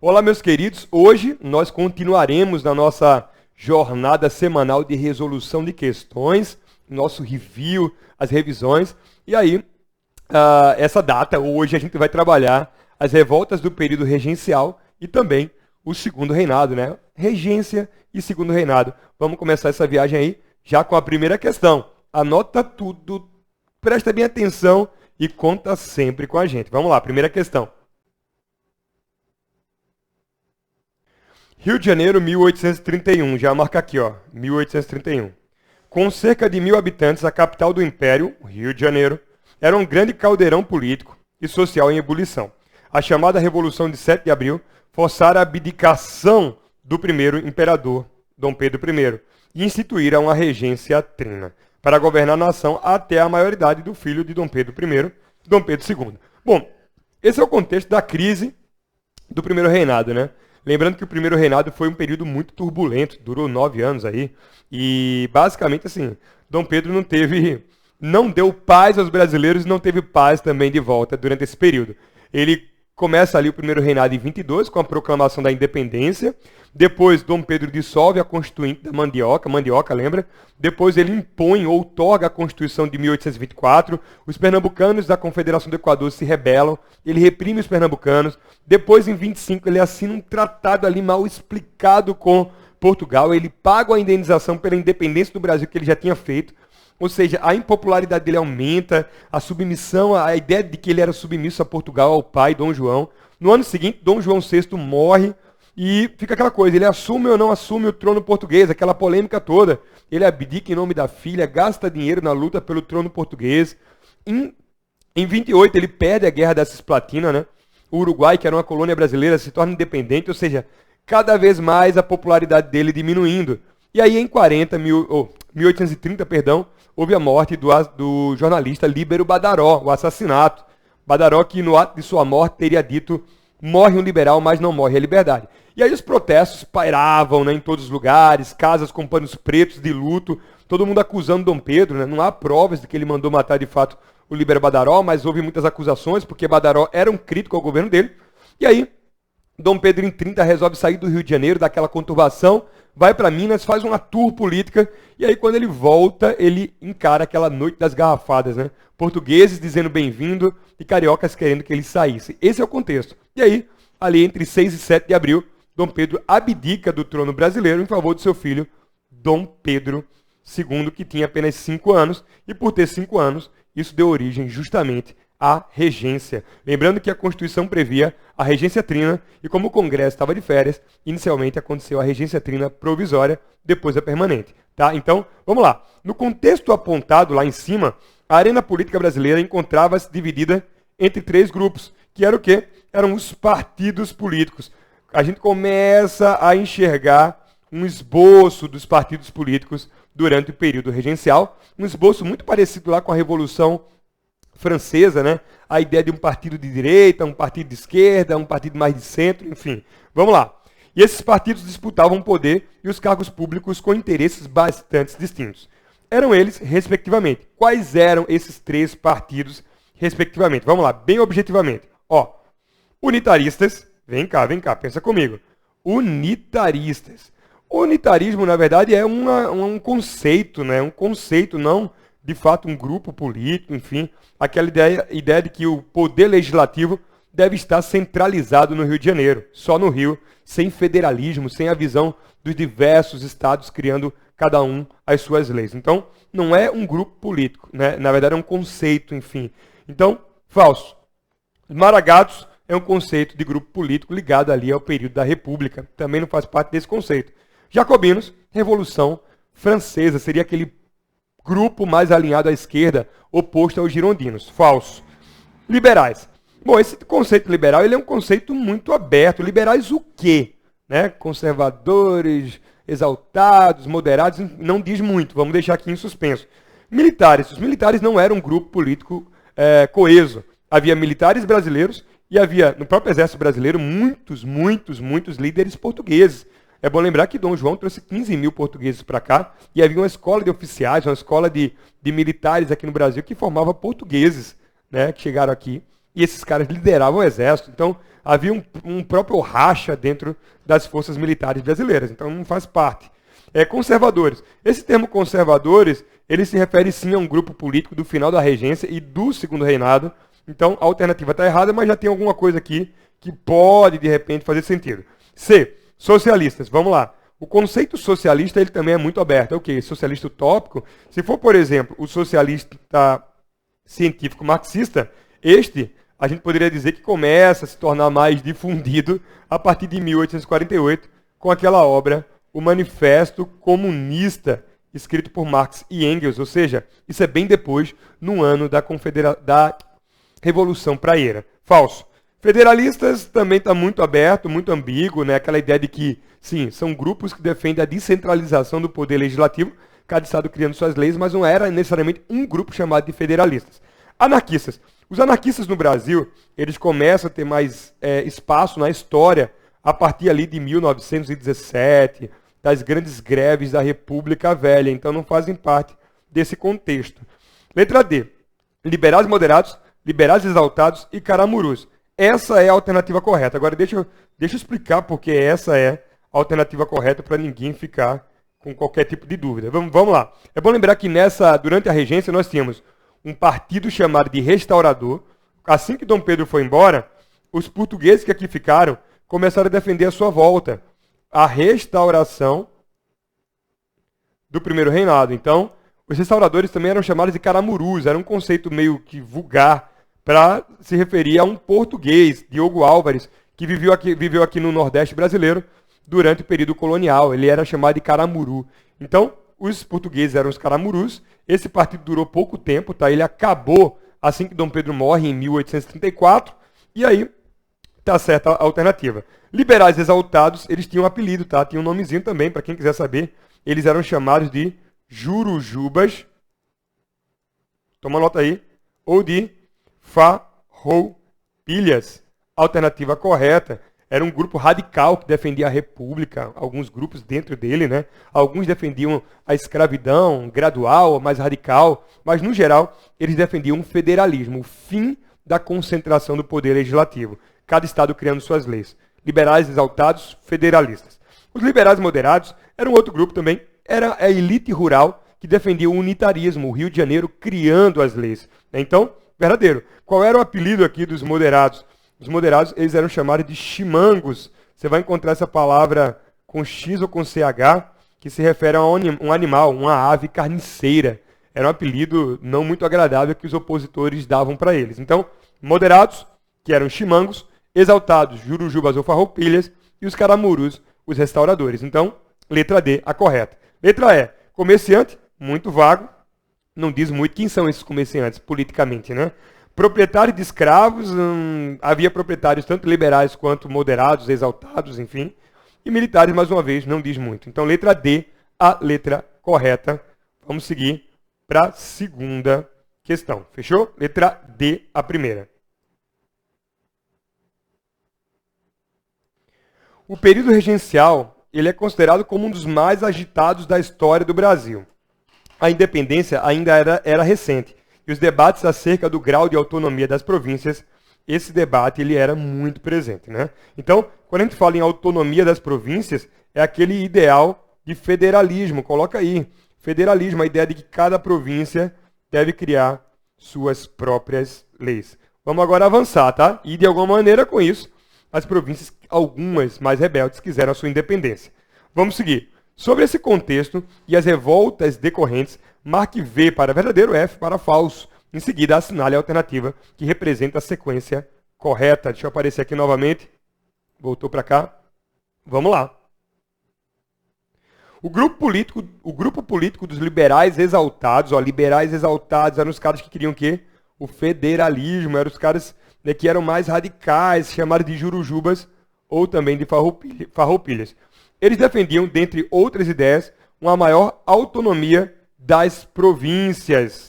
Olá, meus queridos. Hoje nós continuaremos na nossa jornada semanal de resolução de questões, nosso review, as revisões. E aí, essa data, hoje, a gente vai trabalhar as revoltas do período regencial e também o segundo reinado, né? Regência e segundo reinado. Vamos começar essa viagem aí já com a primeira questão. Anota tudo, presta bem atenção e conta sempre com a gente. Vamos lá, primeira questão. Rio de Janeiro, 1831. Já marca aqui, ó, 1831. Com cerca de 1.000 habitantes, a capital do Império, o Rio de Janeiro, era um grande caldeirão político e social em ebulição. A chamada Revolução de 7 de Abril forçara a abdicação do primeiro imperador, Dom Pedro I, e instituíra uma regência trina para governar a nação até a maioridade do filho de Dom Pedro I, Dom Pedro II. Bom, esse é o contexto da crise do primeiro reinado, né? Lembrando que o primeiro reinado foi um período muito turbulento, durou 9 anos aí, e basicamente assim, Dom Pedro não deu paz aos brasileiros e não teve paz também de volta durante esse período. Ele começa ali o primeiro reinado em 22, com a proclamação da independência. Depois, Dom Pedro dissolve a Constituinte da Mandioca, lembra? Depois ele impõe ou outorga a Constituição de 1824. Os pernambucanos da Confederação do Equador se rebelam. Ele reprime os pernambucanos. Depois, em 25, ele assina um tratado ali mal explicado com Portugal. Ele paga a indenização pela independência do Brasil que ele já tinha feito. Ou seja, a impopularidade dele aumenta, a submissão, a ideia de que ele era submisso a Portugal, ao pai, Dom João. No ano seguinte, Dom João VI morre e fica aquela coisa, ele assume ou não assume o trono português, aquela polêmica toda. Ele abdica em nome da filha, gasta dinheiro na luta pelo trono português. Em 28, ele perde a Guerra da Cisplatina, né? O Uruguai, que era uma colônia brasileira, se torna independente, ou seja, cada vez mais a popularidade dele diminuindo. E aí, em 1830, houve a morte do jornalista Líbero Badaró, o assassinato. Badaró, que no ato de sua morte teria dito: morre um liberal, mas não morre a liberdade. E aí os protestos pairavam, né, em todos os lugares, casas com panos pretos de luto, todo mundo acusando Dom Pedro, né? Não há provas de que ele mandou matar de fato o Líbero Badaró, mas houve muitas acusações, porque Badaró era um crítico ao governo dele. E aí, Dom Pedro, em 30, resolve sair do Rio de Janeiro, daquela conturbação, vai para Minas, faz uma tour política, e aí quando ele volta, ele encara aquela noite das garrafadas, né? Portugueses dizendo bem-vindo e cariocas querendo que ele saísse. Esse é o contexto. E aí, ali entre 6 e 7 de abril, Dom Pedro abdica do trono brasileiro em favor do seu filho, Dom Pedro II, que tinha apenas 5 anos, e por ter 5 anos, isso deu origem justamente à regência. Lembrando que a Constituição previa a regência trina e como o Congresso estava de férias, inicialmente aconteceu a regência trina provisória, depois a permanente. Tá? Então, vamos lá. No contexto apontado lá em cima, a arena política brasileira encontrava-se dividida entre 3 grupos, que era o quê? Eram os partidos políticos. A gente começa a enxergar um esboço dos partidos políticos durante o período regencial, um esboço muito parecido lá com a Revolução Francesa, né? A ideia de um partido de direita, um partido de esquerda, um partido mais de centro, enfim. Vamos lá. E esses partidos disputavam o poder e os cargos públicos com interesses bastante distintos. Eram eles, respectivamente. Quais eram esses 3 partidos, respectivamente? Vamos lá, bem objetivamente. Ó, unitaristas, vem cá, pensa comigo. Unitaristas. O unitarismo, na verdade, é um conceito, né? Um conceito, não de fato um grupo político, enfim, aquela ideia de que o poder legislativo deve estar centralizado no Rio de Janeiro, só no Rio, sem federalismo, sem a visão dos diversos estados criando cada um as suas leis. Então, não é um grupo político, né? Na verdade é um conceito, enfim. Então, falso. Maragatos é um conceito de grupo político ligado ali ao período da República, também não faz parte desse conceito. Jacobinos, Revolução Francesa, seria aquele grupo mais alinhado à esquerda, oposto aos girondinos. Falso. Liberais. Bom, esse conceito liberal ele é um conceito muito aberto. Liberais o quê? Né? Conservadores, exaltados, moderados, não diz muito. Vamos deixar aqui em suspenso. Militares. Os militares não eram um grupo político coeso. Havia militares brasileiros e havia, no próprio exército brasileiro, muitos líderes portugueses. É bom lembrar que Dom João trouxe 15 mil portugueses para cá e havia uma escola de oficiais, uma escola de militares aqui no Brasil que formava portugueses, né, que chegaram aqui e esses caras lideravam o exército. Então, havia um próprio racha dentro das forças militares brasileiras. Então, não faz parte. Conservadores. Esse termo conservadores, ele se refere sim a um grupo político do final da regência e do segundo reinado. Então, a alternativa está errada, mas já tem alguma coisa aqui que pode, de repente, fazer sentido. C. Socialistas. Vamos lá. O conceito socialista ele também é muito aberto. É o quê? Socialista utópico. Se for, por exemplo, o socialista científico marxista, a gente poderia dizer que começa a se tornar mais difundido a partir de 1848, com aquela obra, o Manifesto Comunista, escrito por Marx e Engels, ou seja, isso é bem depois, no ano da Revolução Praieira. Falso. Federalistas também está muito aberto, muito ambíguo, né? Aquela ideia de que, sim, são grupos que defendem a descentralização do poder legislativo, cada estado criando suas leis, mas não era necessariamente um grupo chamado de federalistas. Anarquistas. Os anarquistas no Brasil, eles começam a ter mais espaço na história a partir ali de 1917, das grandes greves da República Velha, então não fazem parte desse contexto. Letra D. Liberais moderados, liberais exaltados e caramurus. Essa é a alternativa correta. Agora deixa eu explicar porque essa é a alternativa correta para ninguém ficar com qualquer tipo de dúvida. Vamos lá. É bom lembrar que durante a regência nós tínhamos um partido chamado de Restaurador. Assim que Dom Pedro foi embora, os portugueses que aqui ficaram começaram a defender a sua volta, a restauração do primeiro reinado. Então, os restauradores também eram chamados de caramurus, era um conceito meio que vulgar para se referir a um português, Diogo Álvares, que viveu aqui no Nordeste brasileiro durante o período colonial. Ele era chamado de caramuru. Então, os portugueses eram os caramurus. Esse partido durou pouco tempo, tá? Ele acabou assim que Dom Pedro morre, em 1834, e aí tá certa a alternativa. Liberais exaltados, eles tinham um apelido, tá? Tinha um nomezinho também, para quem quiser saber. Eles eram chamados de jurujubas, toma nota aí, ou de farroupilhas. Alternativa correta. Era um grupo radical que defendia a república, alguns grupos dentro dele, né? Alguns defendiam a escravidão gradual, mais radical, mas no geral eles defendiam o federalismo, o fim da concentração do poder legislativo, cada estado criando suas leis. Liberais exaltados, federalistas. Os liberais moderados eram outro grupo também, era a elite rural que defendia o unitarismo, o Rio de Janeiro criando as leis. Então, verdadeiro. Qual era o apelido aqui dos moderados? Os moderados, eles eram chamados de chimangos. Você vai encontrar essa palavra com X ou com CH, que se refere a um animal, uma ave carniceira. Era um apelido não muito agradável que os opositores davam para eles. Então, moderados, que eram chimangos, exaltados, jurujubas ou farroupilhas, e os caramurus, os restauradores. Então, letra D, a correta. Letra E, comerciante, muito vago, não diz muito quem são esses comerciantes politicamente, né? Proprietário de escravos, havia proprietários tanto liberais quanto moderados, exaltados, enfim. E militares, mais uma vez, não diz muito. Então, letra D, a letra correta. Vamos seguir para a segunda questão. Fechou? Letra D, a primeira. O período regencial, ele é considerado como um dos mais agitados da história do Brasil. A independência ainda era recente. E os debates acerca do grau de autonomia das províncias, esse debate ele era muito presente, né? Então, quando a gente fala em autonomia das províncias, é aquele ideal de federalismo. Coloca aí, federalismo, a ideia de que cada província deve criar suas próprias leis. Vamos agora avançar, tá? E de alguma maneira com isso, as províncias, algumas mais rebeldes, quiseram a sua independência. Vamos seguir. Sobre esse contexto e as revoltas decorrentes, marque V para verdadeiro, F para falso. Em seguida, assinale a alternativa que representa a sequência correta. Deixa eu aparecer aqui novamente. Voltou para cá. Vamos lá. O grupo político dos liberais exaltados, liberais exaltados eram os caras que queriam o quê? O federalismo, eram os caras que eram mais radicais, chamados de jurujubas ou também de farroupilhas. Eles defendiam, dentre outras ideias, uma maior autonomia das províncias.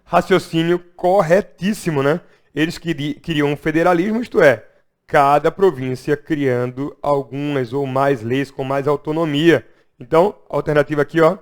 Raciocínio corretíssimo, né? Eles queriam um federalismo, isto é, cada província criando algumas ou mais leis com mais autonomia. Então, alternativa aqui, ó,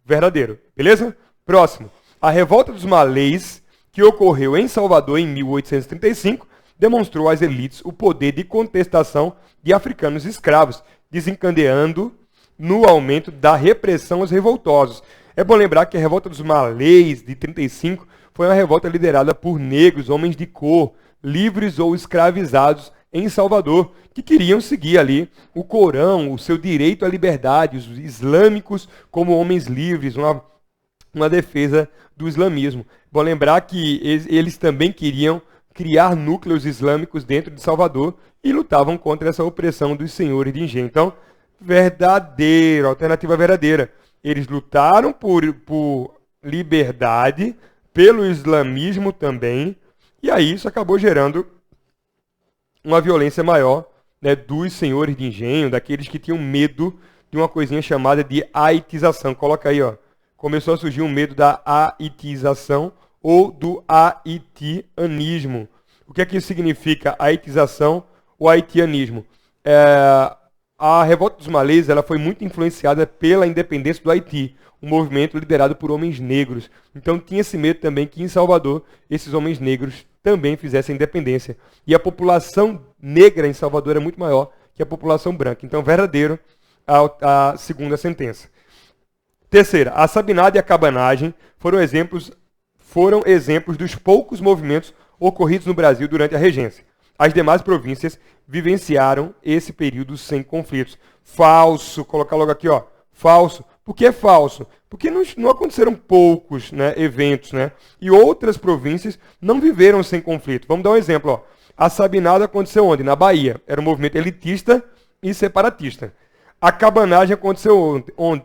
verdadeiro. Beleza? Próximo. A revolta dos malês, que ocorreu em Salvador em 1835, demonstrou às elites o poder de contestação de africanos escravos, desencadeando no aumento da repressão aos revoltosos. É bom lembrar que a revolta dos Malês, de 35, foi uma revolta liderada por negros, homens de cor, livres ou escravizados em Salvador, que queriam seguir ali o Corão, o seu direito à liberdade, os islâmicos como homens livres, uma defesa do islamismo. Bom lembrar que eles também queriam criar núcleos islâmicos dentro de Salvador e lutavam contra essa opressão dos senhores de engenho. Então, verdadeiro, alternativa verdadeira. Eles lutaram por liberdade, pelo islamismo também, e aí isso acabou gerando uma violência maior, né, dos senhores de engenho, daqueles que tinham medo de uma coisinha chamada de haitização. Coloca aí, ó. Começou a surgir um medo da haitização ou do haitianismo. O que é que isso significa, haitização ou haitianismo? A revolta dos Malês ela foi muito influenciada pela independência do Haiti, um movimento liderado por homens negros. Então tinha esse medo também que em Salvador esses homens negros também fizessem independência. E a população negra em Salvador é muito maior que a população branca. Então, verdadeiro a segunda sentença. Terceira, a sabinada e a cabanagem foram exemplos dos poucos movimentos ocorridos no Brasil durante a regência. As demais províncias vivenciaram esse período sem conflitos. Falso, colocar logo aqui, ó, falso. Por que falso? Porque não aconteceram poucos, né, eventos, né? E outras províncias não viveram sem conflito. Vamos dar um exemplo, ó. A sabinada aconteceu onde? Na Bahia. Era um movimento elitista e separatista. A cabanagem aconteceu onde?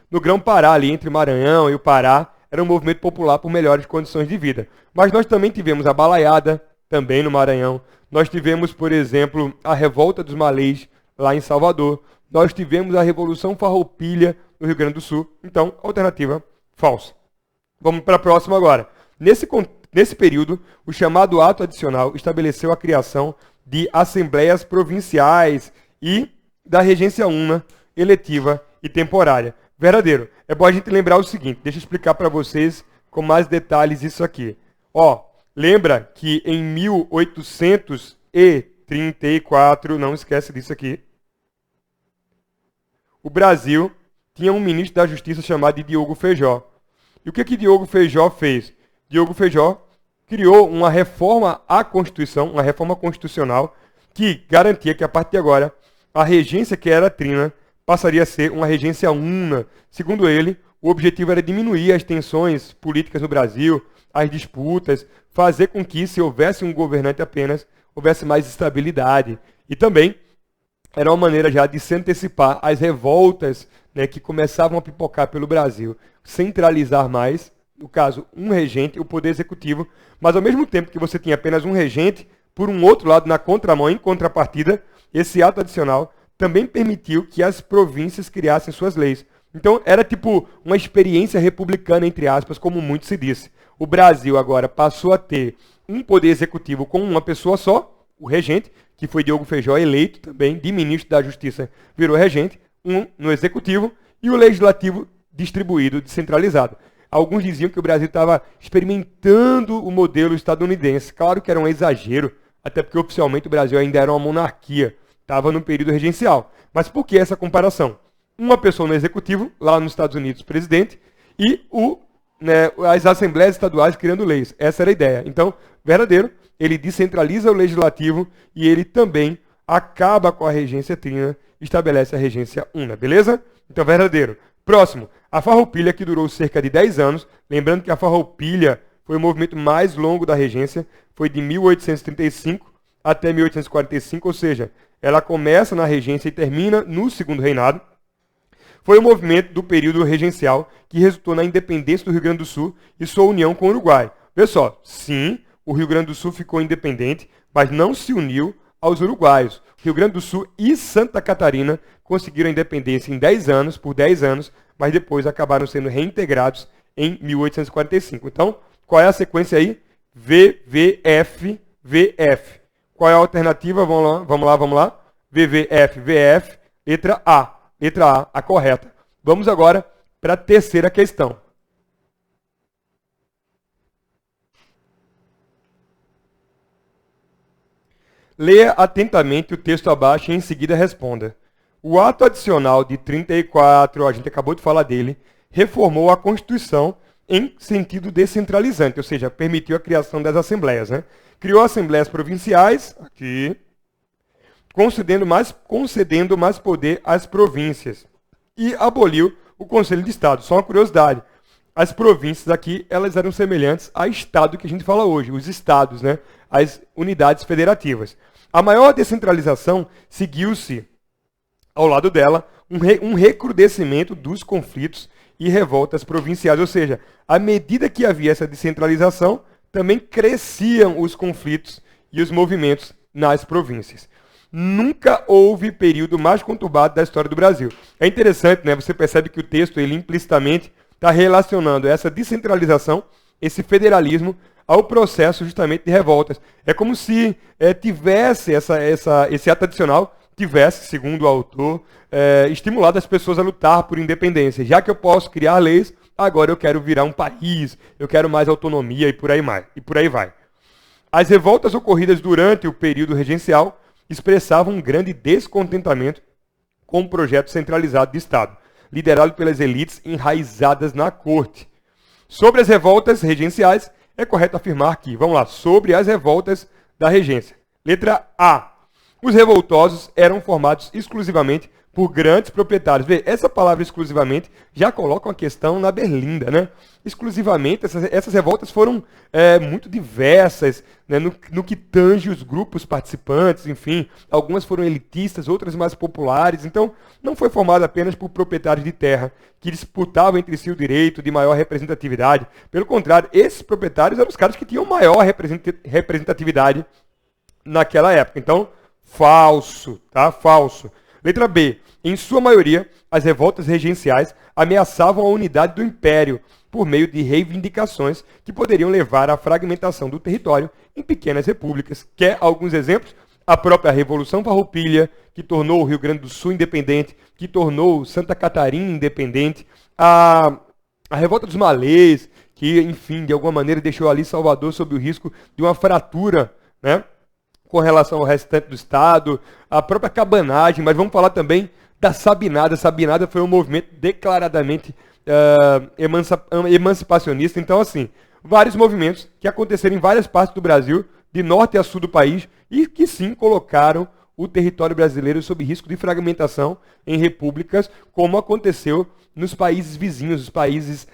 No Grão-Pará, ali entre Maranhão e o Pará. Era um movimento popular por melhores condições de vida. Mas nós também tivemos a balaiada, também no Maranhão. Nós tivemos, por exemplo, a revolta dos Malês, lá em Salvador. Nós tivemos a Revolução Farroupilha, no Rio Grande do Sul. Então, alternativa, falsa. Vamos para a próxima agora. Nesse período, o chamado ato adicional estabeleceu a criação de assembleias provinciais e da regência una, eletiva e temporária. Verdadeiro. É bom a gente lembrar o seguinte, deixa eu explicar para vocês com mais detalhes isso aqui. Ó, lembra que em 1834, não esquece disso aqui, o Brasil tinha um ministro da Justiça chamado de Diogo Feijó. E o que Diogo Feijó fez? Diogo Feijó criou uma reforma à Constituição, uma reforma constitucional, que garantia que a partir de agora a regência que era trina passaria a ser uma regência una. Segundo ele, o objetivo era diminuir as tensões políticas no Brasil, as disputas, fazer com que, se houvesse um governante apenas, houvesse mais estabilidade. E também era uma maneira já de se antecipar às revoltas, né, que começavam a pipocar pelo Brasil. Centralizar mais, no caso, um regente, o poder executivo, mas ao mesmo tempo que você tinha apenas um regente, por um outro lado, na contramão, em contrapartida, esse ato adicional também permitiu que as províncias criassem suas leis. Então, era tipo uma experiência republicana, entre aspas, como muito se disse. O Brasil agora passou a ter um poder executivo com uma pessoa só, o regente, que foi Diogo Feijó, eleito também de ministro da Justiça, virou regente, um no executivo, e o legislativo distribuído, descentralizado. Alguns diziam que o Brasil estava experimentando o modelo estadunidense. Claro que era um exagero, até porque oficialmente o Brasil ainda era uma monarquia, estava no período regencial. Mas por que essa comparação? Uma pessoa no executivo, lá nos Estados Unidos, presidente, e as assembleias estaduais criando leis. Essa era a ideia. Então, verdadeiro, ele descentraliza o legislativo e ele também acaba com a regência trina, estabelece a regência una, beleza? Então, verdadeiro. Próximo, a Farroupilha, que durou cerca de 10 anos, lembrando que a Farroupilha foi o movimento mais longo da regência, foi de 1835 até 1845, ou seja, ela começa na regência e termina no segundo reinado. Foi o movimento do período regencial que resultou na independência do Rio Grande do Sul e sua união com o Uruguai. Vê só, sim, o Rio Grande do Sul ficou independente, mas não se uniu aos uruguaios. Rio Grande do Sul e Santa Catarina conseguiram a independência em 10 anos, por 10 anos, mas depois acabaram sendo reintegrados em 1845. Então, qual é a sequência aí? VVF, VF. Qual é a alternativa? Vamos lá. VVF, VF, letra A. Letra A, a correta. Vamos agora para a terceira questão. Leia atentamente o texto abaixo e em seguida responda. O ato adicional de 34, a gente acabou de falar dele, reformou a Constituição em sentido descentralizante, ou seja, permitiu a criação das assembleias, né? Criou assembleias provinciais, aqui, concedendo mais poder às províncias. E aboliu o Conselho de Estado. Só uma curiosidade, as províncias aqui, elas eram semelhantes ao Estado que a gente fala hoje, os Estados, né? As unidades federativas. A maior descentralização seguiu-se, ao lado dela, um recrudescimento dos conflitos e revoltas provinciais, ou seja, à medida que havia essa descentralização, também cresciam os conflitos e os movimentos nas províncias. Nunca houve período mais conturbado da história do Brasil. É interessante, né? Você percebe que o texto, ele implicitamente está relacionando essa descentralização, esse federalismo, ao processo justamente de revoltas. É como se tivesse esse ato adicional, tivesse, segundo o autor, estimulado as pessoas a lutar por independência. Já que eu posso criar leis, agora eu quero virar um país, eu quero mais autonomia e por aí vai. As revoltas ocorridas durante o período regencial expressavam um grande descontentamento com o projeto centralizado de Estado, liderado pelas elites enraizadas na corte. Sobre as revoltas regenciais, é correto afirmar que, vamos lá, sobre as revoltas da regência. Letra A. Os revoltosos eram formados exclusivamente por grandes proprietários. Vê, essa palavra exclusivamente já coloca uma questão na berlinda, né? Exclusivamente, essas revoltas foram muito diversas, né? no que tange os grupos participantes, enfim. Algumas foram elitistas, outras mais populares. Então, não foi formada apenas por proprietários de terra que disputavam entre si o direito de maior representatividade. Pelo contrário, esses proprietários eram os caras que tinham maior representatividade naquela época. Então, falso, tá? Falso. Letra B. Em sua maioria, as revoltas regenciais ameaçavam a unidade do império por meio de reivindicações que poderiam levar à fragmentação do território em pequenas repúblicas. Quer alguns exemplos? A própria Revolução Farroupilha, que tornou o Rio Grande do Sul independente, que tornou Santa Catarina independente, a Revolta dos Malês, que, enfim, de alguma maneira deixou ali Salvador sob o risco de uma fratura, né, com relação ao restante do Estado, a própria cabanagem, mas vamos falar também da Sabinada. A Sabinada foi um movimento declaradamente emancipacionista. Então, assim, vários movimentos que aconteceram em várias partes do Brasil, de norte a sul do país, e que sim colocaram o território brasileiro sob risco de fragmentação em repúblicas, como aconteceu nos países vizinhos, os países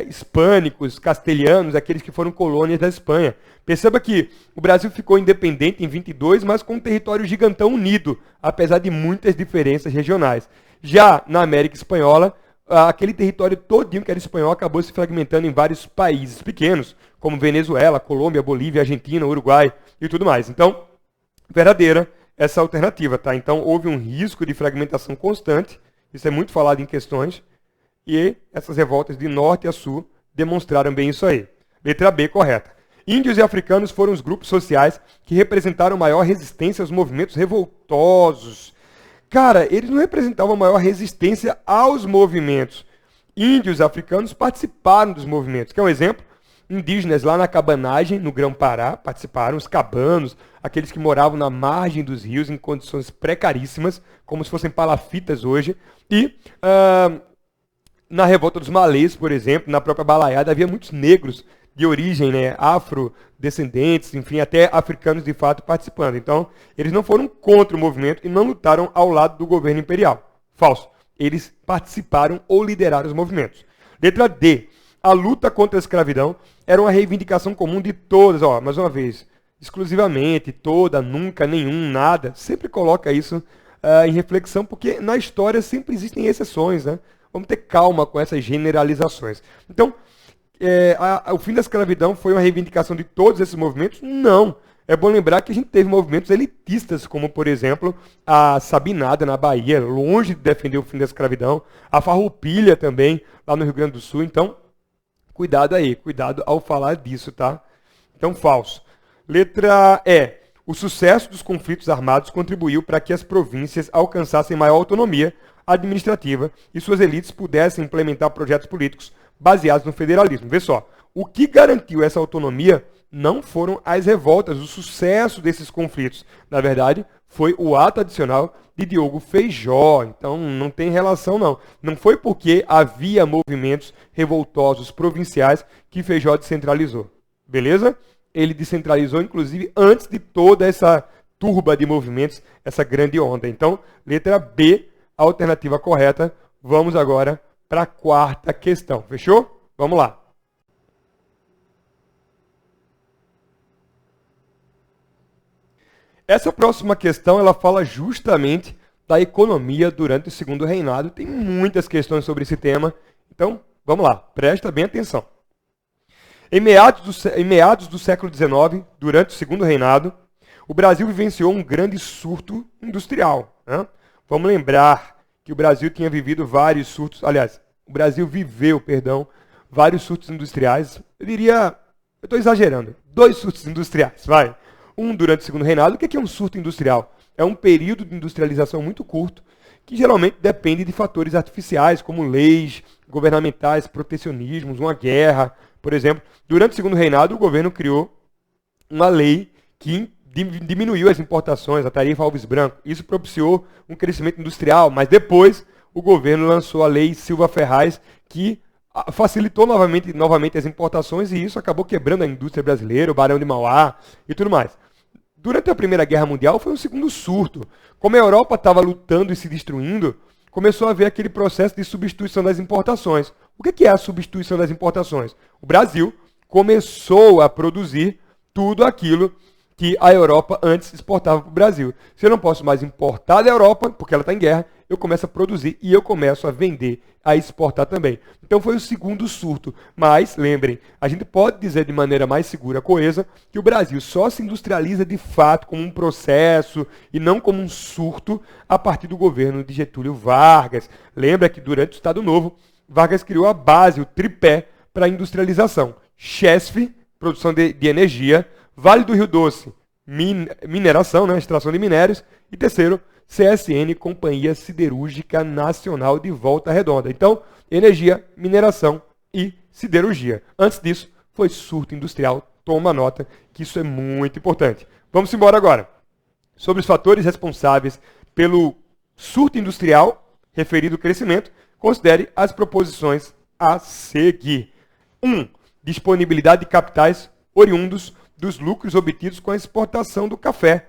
hispânicos, castelhanos, aqueles que foram colônias da Espanha. Perceba que o Brasil ficou independente em 22, mas com um território gigantão unido, apesar de muitas diferenças regionais. Já na América Espanhola, aquele território todinho que era espanhol acabou se fragmentando em vários países pequenos, como Venezuela, Colômbia, Bolívia, Argentina, Uruguai e tudo mais. Então, verdadeira essa alternativa, tá? Então, houve um risco de fragmentação constante, isso é muito falado em questões, e essas revoltas de norte a sul demonstraram bem isso aí. Letra B, correta. Índios e africanos foram os grupos sociais que representaram maior resistência aos movimentos revoltosos. Cara, eles não representavam maior resistência aos movimentos. Índios e africanos participaram dos movimentos. Quer um exemplo? Indígenas lá na cabanagem, no Grão-Pará, participaram, os cabanos, aqueles que moravam na margem dos rios em condições precaríssimas, como se fossem palafitas hoje. E na Revolta dos Malês, por exemplo, na própria Balaiada, havia muitos negros de origem, né, afrodescendentes, enfim, até africanos de fato participando. Então, eles não foram contra o movimento e não lutaram ao lado do governo imperial. Falso. Eles participaram ou lideraram os movimentos. Letra D. A luta contra a escravidão era uma reivindicação comum de todas, mais uma vez, exclusivamente, toda, nunca, nenhum, nada. Sempre coloca isso em reflexão, porque na história sempre existem exceções, né? Vamos ter calma com essas generalizações. Então, o fim da escravidão foi uma reivindicação de todos esses movimentos? Não. É bom lembrar que a gente teve movimentos elitistas, como, por exemplo, a Sabinada, na Bahia, longe de defender o fim da escravidão. A Farroupilha também, lá no Rio Grande do Sul. Então, cuidado aí, cuidado ao falar disso, tá? Então, falso. Letra E. O sucesso dos conflitos armados contribuiu para que as províncias alcançassem maior autonomia administrativa e suas elites pudessem implementar projetos políticos baseados no federalismo. Vê só, o que garantiu essa autonomia não foram as revoltas, o sucesso desses conflitos. Na verdade, foi o ato adicional de Diogo Feijó. Então, não tem relação, não. Não foi porque havia movimentos revoltosos provinciais que Feijó descentralizou. Beleza? Ele descentralizou, inclusive, antes de toda essa turba de movimentos, essa grande onda. Então, letra B, a alternativa correta. Vamos agora para a quarta questão. Fechou? Vamos lá. Essa próxima questão, ela fala justamente da economia durante o segundo reinado. Tem muitas questões sobre esse tema. Então, vamos lá. Presta bem atenção. Em meados do século XIX, durante o segundo reinado, o Brasil vivenciou um grande surto industrial. Né? Vamos lembrar que o Brasil tinha vivido vários surtos, aliás, o Brasil viveu, vários surtos industriais. Eu estou exagerando, 2 surtos industriais, vai. Um durante o segundo reinado. O que é um surto industrial? É um período de industrialização muito curto, que geralmente depende de fatores artificiais, como leis governamentais, protecionismos, uma guerra. Por exemplo, durante o segundo reinado, o governo criou uma lei que diminuiu as importações, a tarifa Alves Branco. Isso propiciou um crescimento industrial, mas depois o governo lançou a lei Silva Ferraz, que facilitou novamente as importações, e isso acabou quebrando a indústria brasileira, o Barão de Mauá e tudo mais. Durante a Primeira Guerra Mundial foi um segundo surto. Como a Europa estava lutando e se destruindo, começou a haver aquele processo de substituição das importações. O que é a substituição das importações? O Brasil começou a produzir tudo aquilo que a Europa antes exportava para o Brasil. Se eu não posso mais importar da Europa, porque ela está em guerra, eu começo a produzir e eu começo a vender, a exportar também. Então foi o segundo surto. Mas, lembrem, a gente pode dizer de maneira mais segura, coesa, que o Brasil só se industrializa de fato como um processo e não como um surto a partir do governo de Getúlio Vargas. Lembra que durante o Estado Novo, Vargas criou a base, o tripé, para a industrialização. Chesf, produção de energia, Vale do Rio Doce, mineração, né, extração de minérios, e terceiro, CSN, Companhia Siderúrgica Nacional de Volta Redonda. Então, energia, mineração e siderurgia. Antes disso, foi surto industrial. Toma nota, que isso é muito importante. Vamos embora agora. Sobre os fatores responsáveis pelo surto industrial, referido ao crescimento, considere as proposições a seguir. 1. Disponibilidade de capitais oriundos dos lucros obtidos com a exportação do café,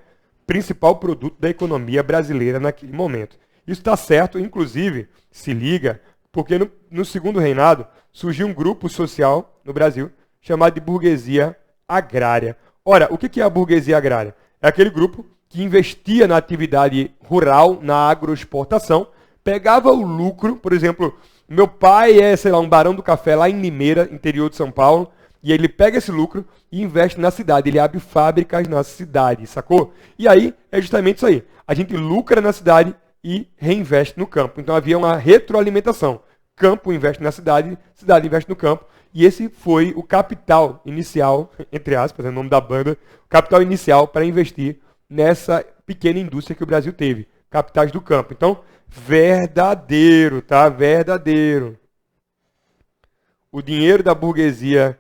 principal produto da economia brasileira naquele momento. Isso está certo, inclusive, se liga, porque no segundo reinado surgiu um grupo social no Brasil chamado de burguesia agrária. Ora, o que é a burguesia agrária? É aquele grupo que investia na atividade rural, na agroexportação, pegava o lucro, por exemplo, meu pai é, um barão do café lá em Limeira, interior de São Paulo, e ele pega esse lucro e investe na cidade. Ele abre fábricas na cidade, sacou? E aí é justamente isso aí. A gente lucra na cidade e reinveste no campo. Então havia uma retroalimentação. Campo investe na cidade, cidade investe no campo. E esse foi o capital inicial, entre aspas, é o nome da banda, o capital inicial para investir nessa pequena indústria que o Brasil teve. Capitais do campo. Então, verdadeiro, tá? Verdadeiro. O dinheiro da burguesia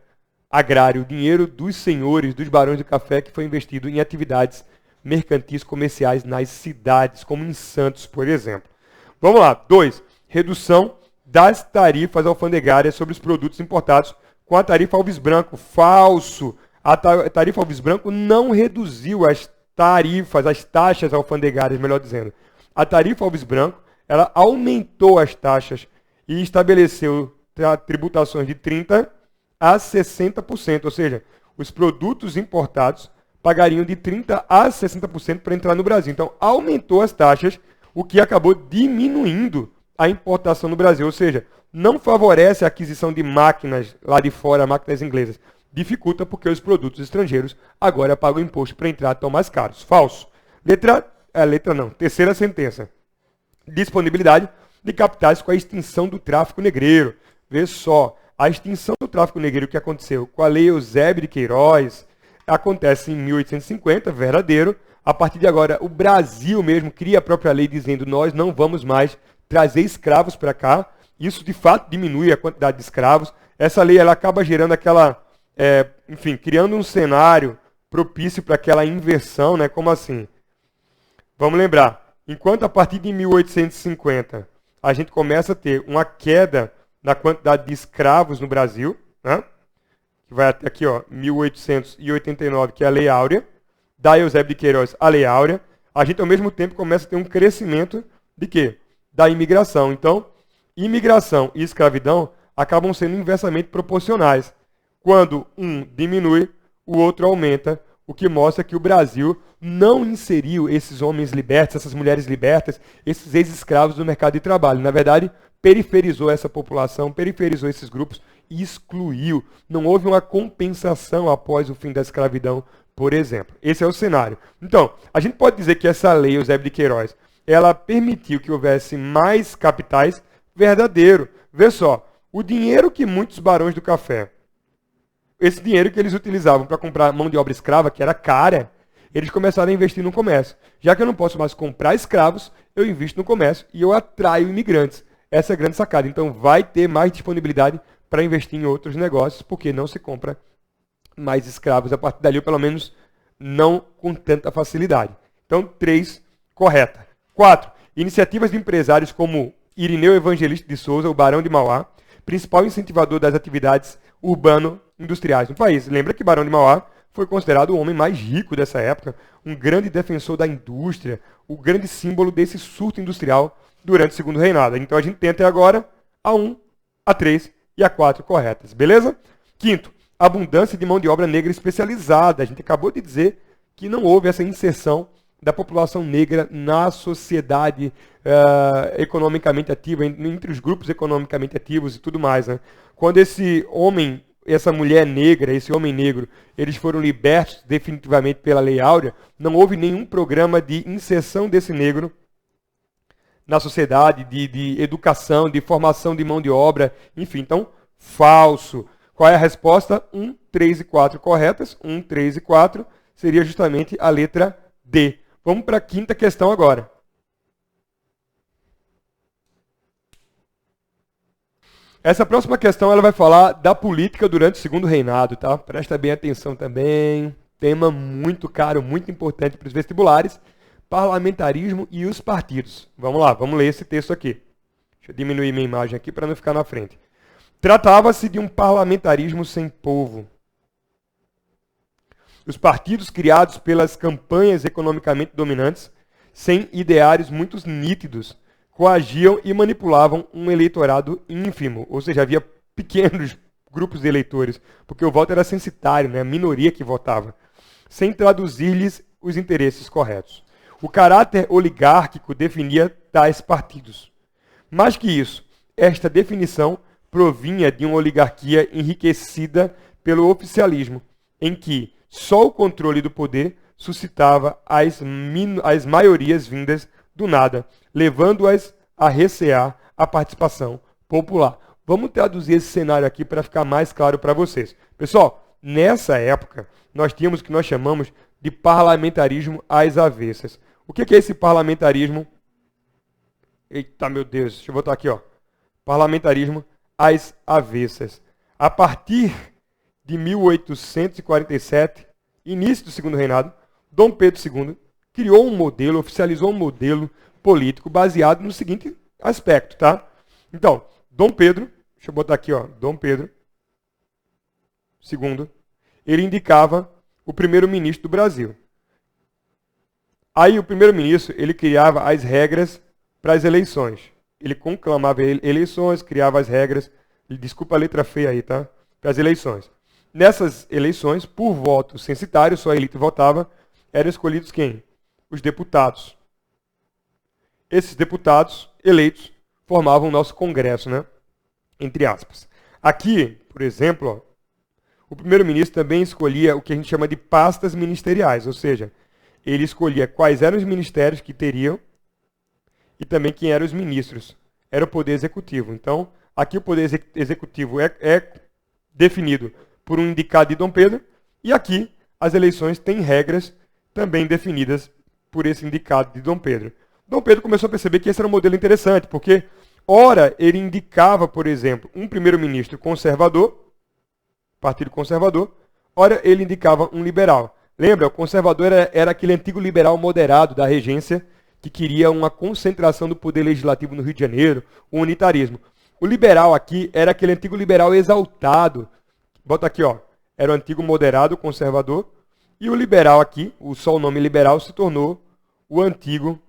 agrário, o dinheiro dos senhores, dos barões de café, que foi investido em atividades mercantis comerciais nas cidades, como em Santos, por exemplo. Vamos lá. 2. Redução das tarifas alfandegárias sobre os produtos importados com a tarifa Alves Branco. Falso. A tarifa Alves Branco não reduziu as tarifas, as taxas alfandegárias, melhor dizendo. A tarifa Alves Branco, ela aumentou as taxas e estabeleceu tributações de 30% a 60%, ou seja, os produtos importados pagariam de 30% a 60% para entrar no Brasil. Então, aumentou as taxas, o que acabou diminuindo a importação no Brasil, ou seja, não favorece a aquisição de máquinas lá de fora, máquinas inglesas. Dificulta porque os produtos estrangeiros agora pagam imposto para entrar, estão mais caros. Falso. Terceira sentença. Disponibilidade de capitais com a extinção do tráfico negreiro. Vê só. A extinção do tráfico negreiro que aconteceu com a Lei Eusébio de Queiroz acontece em 1850, verdadeiro. A partir de agora, o Brasil mesmo cria a própria lei dizendo nós não vamos mais trazer escravos para cá. Isso, de fato, diminui a quantidade de escravos. essa lei ela acaba gerando aquela, enfim, criando um cenário propício para aquela inversão, né? Como assim? Vamos lembrar, enquanto a partir de 1850 a gente começa a ter uma queda na quantidade de escravos no Brasil, né? Que vai até aqui, ó, 1889, que é a Lei Áurea, da Eusébio de Queiroz, a Lei Áurea, a gente ao mesmo tempo começa a ter um crescimento de quê? Da imigração. Então, imigração e escravidão acabam sendo inversamente proporcionais. Quando um diminui, o outro aumenta, o que mostra que o Brasil não inseriu esses homens libertos, essas mulheres libertas, esses ex-escravos no mercado de trabalho. Na verdade, periferizou essa população, periferizou esses grupos e excluiu. Não houve uma compensação após o fim da escravidão, por exemplo. Esse é o cenário. Então, a gente pode dizer que essa lei, Eusébio de Queiroz, ela permitiu que houvesse mais capitais verdadeiro. Vê só, o dinheiro que muitos barões do café, esse dinheiro que eles utilizavam para comprar mão de obra escrava, que era cara, eles começaram a investir no comércio. Já que eu não posso mais comprar escravos, eu invisto no comércio e eu atraio imigrantes. Essa é a grande sacada. Então vai ter mais disponibilidade para investir em outros negócios, porque não se compra mais escravos a partir dali, ou pelo menos não com tanta facilidade. Então, 3, correta. 4, iniciativas de empresários como Irineu Evangelista de Souza, o Barão de Mauá, principal incentivador das atividades urbano-industriais no país. Lembra que Barão de Mauá foi considerado o homem mais rico dessa época, um grande defensor da indústria, o grande símbolo desse surto industrial durante o segundo reinado. Então a gente tem até agora a 1, a 3 e a 4 corretas, beleza? 5º, abundância de mão de obra negra especializada. A gente acabou de dizer que não houve essa inserção da população negra na sociedade economicamente ativa, entre os grupos economicamente ativos e tudo mais, né? Quando esse homem, essa mulher negra, esse homem negro, eles foram libertos definitivamente pela Lei Áurea, não houve nenhum programa de inserção desse negro na sociedade, de educação, de formação de mão de obra, enfim, então, falso. Qual é a resposta? 1, 3 e 4 corretas. 1, 3 e 4 seria justamente a letra D. Vamos para a 5ª questão agora. Essa próxima questão ela vai falar da política durante o segundo reinado, tá? Presta bem atenção também. Tema muito caro, muito importante para os vestibulares. Parlamentarismo e os partidos. Vamos lá, vamos ler esse texto aqui. Deixa eu diminuir minha imagem aqui para não ficar na frente. Tratava-se de um parlamentarismo sem povo. Os partidos criados pelas campanhas economicamente dominantes, sem ideários muito nítidos, coagiam e manipulavam um eleitorado ínfimo, ou seja, havia pequenos grupos de eleitores, porque o voto era censitário, né? A minoria que votava, sem traduzir-lhes os interesses corretos. O caráter oligárquico definia tais partidos. Mais que isso, esta definição provinha de uma oligarquia enriquecida pelo oficialismo, em que só o controle do poder suscitava as maiorias vindas do nada, levando-as a recear a participação popular. Vamos traduzir esse cenário aqui para ficar mais claro para vocês. Pessoal, nessa época, nós tínhamos o que nós chamamos de parlamentarismo às avessas. O que é esse parlamentarismo? Eita, meu Deus, deixa eu botar aqui, ó. Parlamentarismo às avessas. A partir de 1847, início do segundo reinado, Dom Pedro II criou um modelo, oficializou um modelo político baseado no seguinte aspecto, tá? Então, Dom Pedro, deixa eu botar aqui, ó, Dom Pedro II, ele indicava o primeiro-ministro do Brasil. Aí o primeiro-ministro, ele criava as regras para as eleições. Ele conclamava eleições, criava as regras, desculpa a letra feia aí, tá? Para as eleições. Nessas eleições, por voto censitário, só a elite votava, eram escolhidos quem? Os deputados. Esses deputados eleitos formavam o nosso Congresso, né? Entre aspas. Aqui, por exemplo, ó, o primeiro-ministro também escolhia o que a gente chama de pastas ministeriais, ou seja, ele escolhia quais eram os ministérios que teriam e também quem eram os ministros. Era o poder executivo. Então, aqui o poder executivo é definido por um indicado de Dom Pedro, e aqui as eleições têm regras também definidas por esse indicado de Dom Pedro. Dom Pedro começou a perceber que esse era um modelo interessante, porque ora ele indicava, por exemplo, um primeiro-ministro conservador, partido conservador, ora ele indicava um liberal. Lembra, o conservador era aquele antigo liberal moderado da regência que queria uma concentração do poder legislativo no Rio de Janeiro, o unitarismo. O liberal aqui era aquele antigo liberal exaltado. Bota aqui, ó. Era o antigo moderado conservador. E o liberal aqui, só o nome liberal, se tornou o antigo,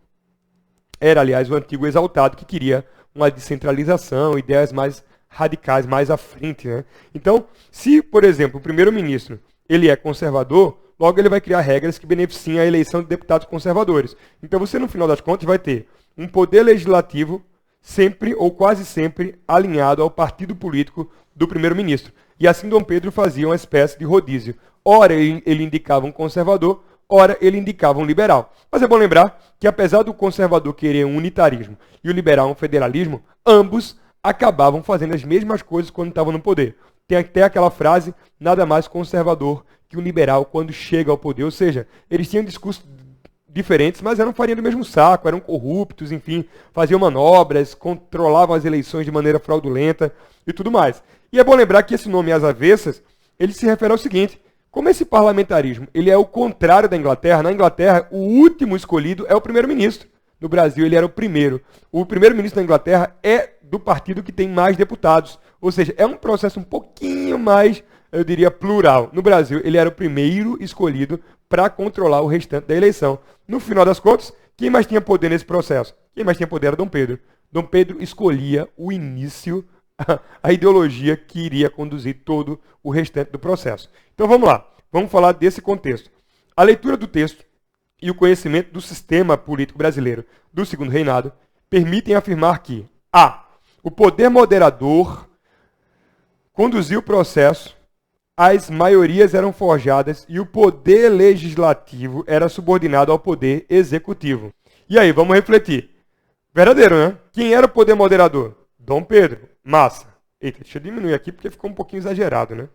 aliás, o antigo exaltado, que queria uma descentralização, ideias mais radicais, mais à frente, né? Então, se, por exemplo, o primeiro-ministro ele é conservador, logo ele vai criar regras que beneficiem a eleição de deputados conservadores. Então você, no final das contas, vai ter um poder legislativo sempre ou quase sempre alinhado ao partido político do primeiro-ministro. E assim Dom Pedro fazia uma espécie de rodízio. Ora ele indicava um conservador, ora ele indicava um liberal. Mas é bom lembrar que apesar do conservador querer um unitarismo e o liberal um federalismo, ambos acabavam fazendo as mesmas coisas quando estavam no poder. Tem até aquela frase, nada mais conservador que um liberal quando chega ao poder. Ou seja, eles tinham discursos diferentes, mas eram farinha do mesmo saco, eram corruptos, enfim, faziam manobras, controlavam as eleições de maneira fraudulenta e tudo mais. E é bom lembrar que esse nome às avessas, ele se refere ao seguinte: como esse parlamentarismo ele é o contrário da Inglaterra, na Inglaterra o último escolhido é o primeiro-ministro. No Brasil ele era o primeiro. O primeiro-ministro da Inglaterra é do partido que tem mais deputados. Ou seja, é um processo um pouquinho mais, eu diria, plural. No Brasil ele era o primeiro escolhido para controlar o restante da eleição. No final das contas, quem mais tinha poder nesse processo? Quem mais tinha poder era Dom Pedro. Dom Pedro escolhia o início, a ideologia que iria conduzir todo o restante do processo. Então vamos lá, vamos falar desse contexto. A leitura do texto e o conhecimento do sistema político brasileiro do Segundo Reinado permitem afirmar que a. O poder moderador conduziu o processo, as maiorias eram forjadas e o poder legislativo era subordinado ao poder executivo. E aí, vamos refletir. Verdadeiro, né? Quem era o poder moderador? Dom Pedro. Massa. Eita, deixa eu diminuir aqui porque ficou um pouquinho exagerado, né?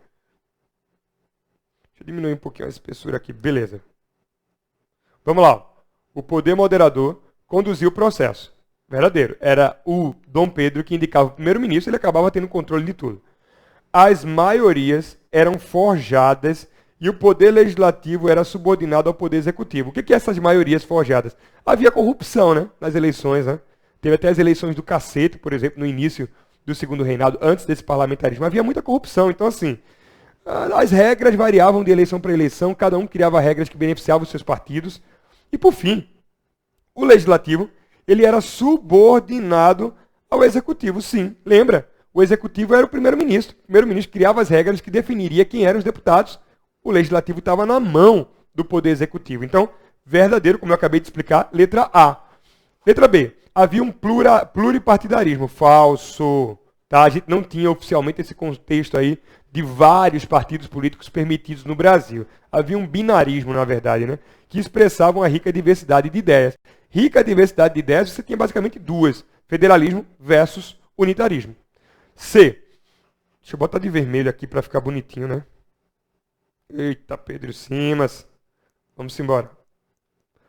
Deixa eu diminuir um pouquinho a espessura aqui. Beleza. Vamos lá. O poder moderador conduziu o processo. Verdadeiro. Era o Dom Pedro que indicava o primeiro-ministro, ele acabava tendo controle de tudo. As maiorias eram forjadas e o poder legislativo era subordinado ao poder executivo. O que é essas maiorias forjadas? Havia corrupção, né, nas eleições, né? Teve até as eleições do cacete, por exemplo, no início do Segundo Reinado, antes desse parlamentarismo. Havia muita corrupção. Então, assim, as regras variavam de eleição para eleição, cada um criava regras que beneficiavam os seus partidos. E, por fim, o legislativo ele era subordinado ao executivo, sim. Lembra? O executivo era o primeiro-ministro. O primeiro-ministro criava as regras que definiria quem eram os deputados. O legislativo estava na mão do poder executivo. Então, verdadeiro, como eu acabei de explicar, letra A. Letra B. Havia um pluripartidarismo. Falso. Tá? A gente não tinha oficialmente esse contexto aí de vários partidos políticos permitidos no Brasil. Havia um binarismo, na verdade, né? Que expressava uma rica diversidade de ideias. Rica diversidade de ideias, você tinha basicamente duas. Federalismo versus unitarismo. C. Deixa eu botar de vermelho aqui para ficar bonitinho, né? Eita, Pedro Simas. Vamos embora.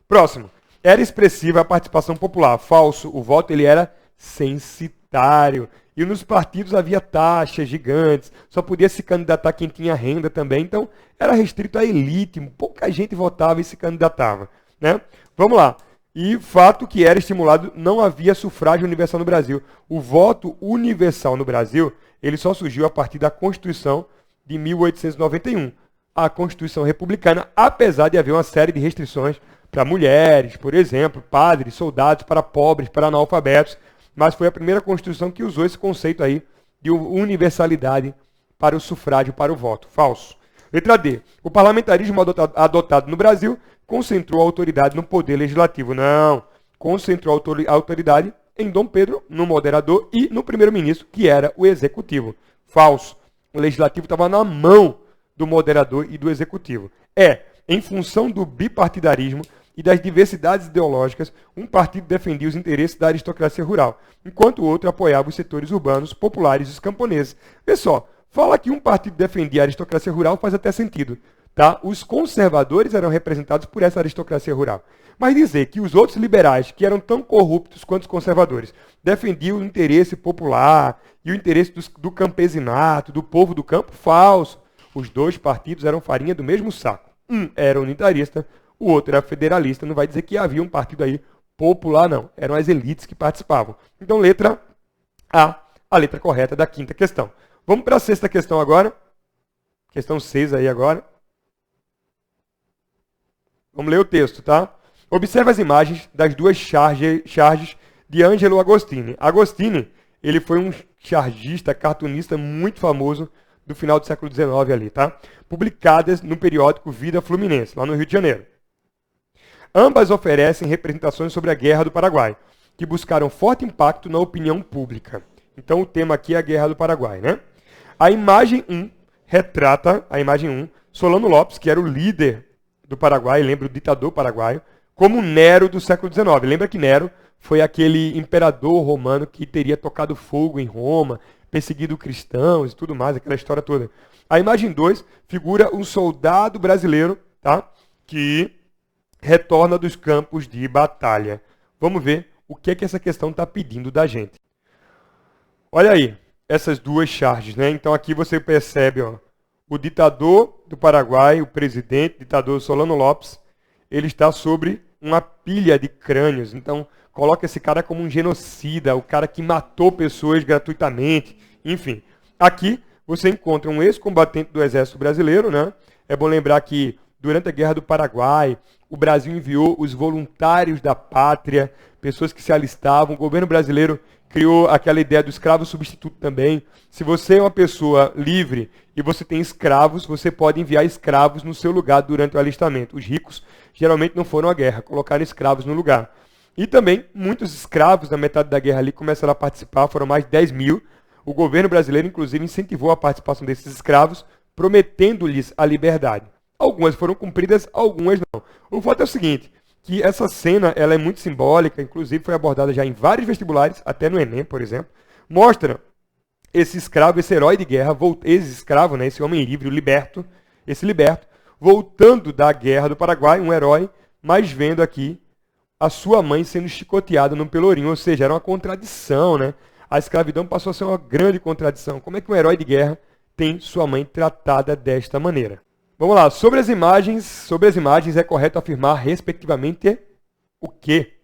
Próximo. Era expressiva a participação popular. Falso. O voto ele era censitário. E nos partidos havia taxas gigantes. Só podia se candidatar quem tinha renda também. Então, era restrito à elite. Pouca gente votava e se candidatava, né? Vamos lá. E fato que era estimulado, não havia sufrágio universal no Brasil. O voto universal no Brasil, ele só surgiu a partir da Constituição de 1891. A Constituição republicana, apesar de haver uma série de restrições para mulheres, por exemplo, padres, soldados, para pobres, para analfabetos, mas foi a primeira Constituição que usou esse conceito aí de universalidade para o sufrágio, para o voto. Falso. Letra D. O parlamentarismo adotado no Brasil concentrou a autoridade no poder legislativo. Não. Concentrou a autoridade em Dom Pedro, no moderador e no primeiro-ministro, que era o executivo. Falso. O legislativo estava na mão do moderador e do executivo. Em função do bipartidarismo e das diversidades ideológicas, um partido defendia os interesses da aristocracia rural, enquanto o outro apoiava os setores urbanos, populares e os camponeses. Vê só, fala que um partido defendia a aristocracia rural faz até sentido. Tá? Os conservadores eram representados por essa aristocracia rural. Mas dizer que os outros liberais, que eram tão corruptos quanto os conservadores, defendiam o interesse popular e o interesse do campesinato, do povo do campo, falso. Os dois partidos eram farinha do mesmo saco. Um era unitarista, o outro era federalista. Não vai dizer que havia um partido aí popular, não. Eram as elites que participavam. Então, letra A letra correta da quinta questão. Vamos para a sexta questão agora. Questão 6 aí agora. Vamos ler o texto, tá? Observe as imagens das duas charges de Angelo Agostini. Agostini, ele foi um chargista, cartunista muito famoso do final do século XIX ali, tá? Publicadas no periódico Vida Fluminense, lá no Rio de Janeiro. Ambas oferecem representações sobre a Guerra do Paraguai, que buscaram forte impacto na opinião pública. Então o tema aqui é a Guerra do Paraguai, né? A imagem 1 retrata, Solano Lopes, que era o líder do Paraguai, lembra o ditador paraguaio, como Nero do século XIX. Lembra que Nero foi aquele imperador romano que teria tocado fogo em Roma, perseguido cristãos e tudo mais, aquela história toda. A imagem 2 figura um soldado brasileiro, tá? Que retorna dos campos de batalha. Vamos ver o que é que essa questão está pedindo da gente. Olha aí, essas duas charges, né? Então aqui você percebe, ó, o ditador do Paraguai, o presidente, ditador Solano Lopes, ele está sobre uma pilha de crânios. Então, coloca esse cara como um genocida, o cara que matou pessoas gratuitamente. Enfim, aqui você encontra um ex-combatente do Exército Brasileiro, né? É bom lembrar que durante a Guerra do Paraguai, o Brasil enviou os voluntários da pátria, pessoas que se alistavam. O governo brasileiro criou aquela ideia do escravo substituto também. Se você é uma pessoa livre e você tem escravos, você pode enviar escravos no seu lugar durante o alistamento. Os ricos geralmente não foram à guerra, colocaram escravos no lugar. E também muitos escravos da metade da guerra ali começaram a participar, foram mais de 10 mil. O governo brasileiro, inclusive, incentivou a participação desses escravos, prometendo-lhes a liberdade. Algumas foram cumpridas, algumas não. O fato é o seguinte, que essa cena ela é muito simbólica, inclusive foi abordada já em vários vestibulares, até no Enem, por exemplo. Mostra esse escravo, esse herói de guerra, esse escravo, né, esse homem livre, o liberto, voltando da guerra do Paraguai, um herói, mas vendo aqui a sua mãe sendo chicoteada no pelourinho, ou seja, era uma contradição, né? A escravidão passou a ser uma grande contradição. Como é que um herói de guerra tem sua mãe tratada desta maneira? Vamos lá, sobre as imagens é correto afirmar, respectivamente, o quê?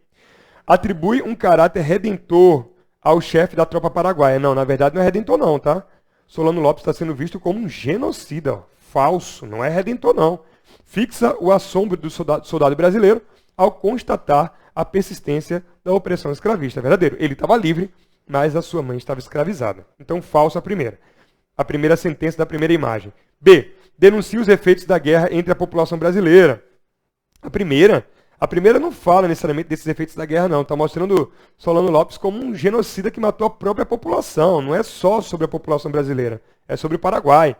Atribui um caráter redentor ao chefe da tropa paraguaia. Não, na verdade não é redentor não, tá? Solano Lopes está sendo visto como um genocida, ó. Falso, não é redentor não. Fixa o assombro do soldado brasileiro ao constatar a persistência da opressão escravista. É verdadeiro, ele estava livre, mas a sua mãe estava escravizada. Então, falso a primeira sentença da primeira imagem. B. Denuncia os efeitos da guerra entre a população brasileira. A primeira não fala necessariamente desses efeitos da guerra, não. Está mostrando Solano Lopes como um genocida que matou a própria população. Não é só sobre a população brasileira, é sobre o Paraguai.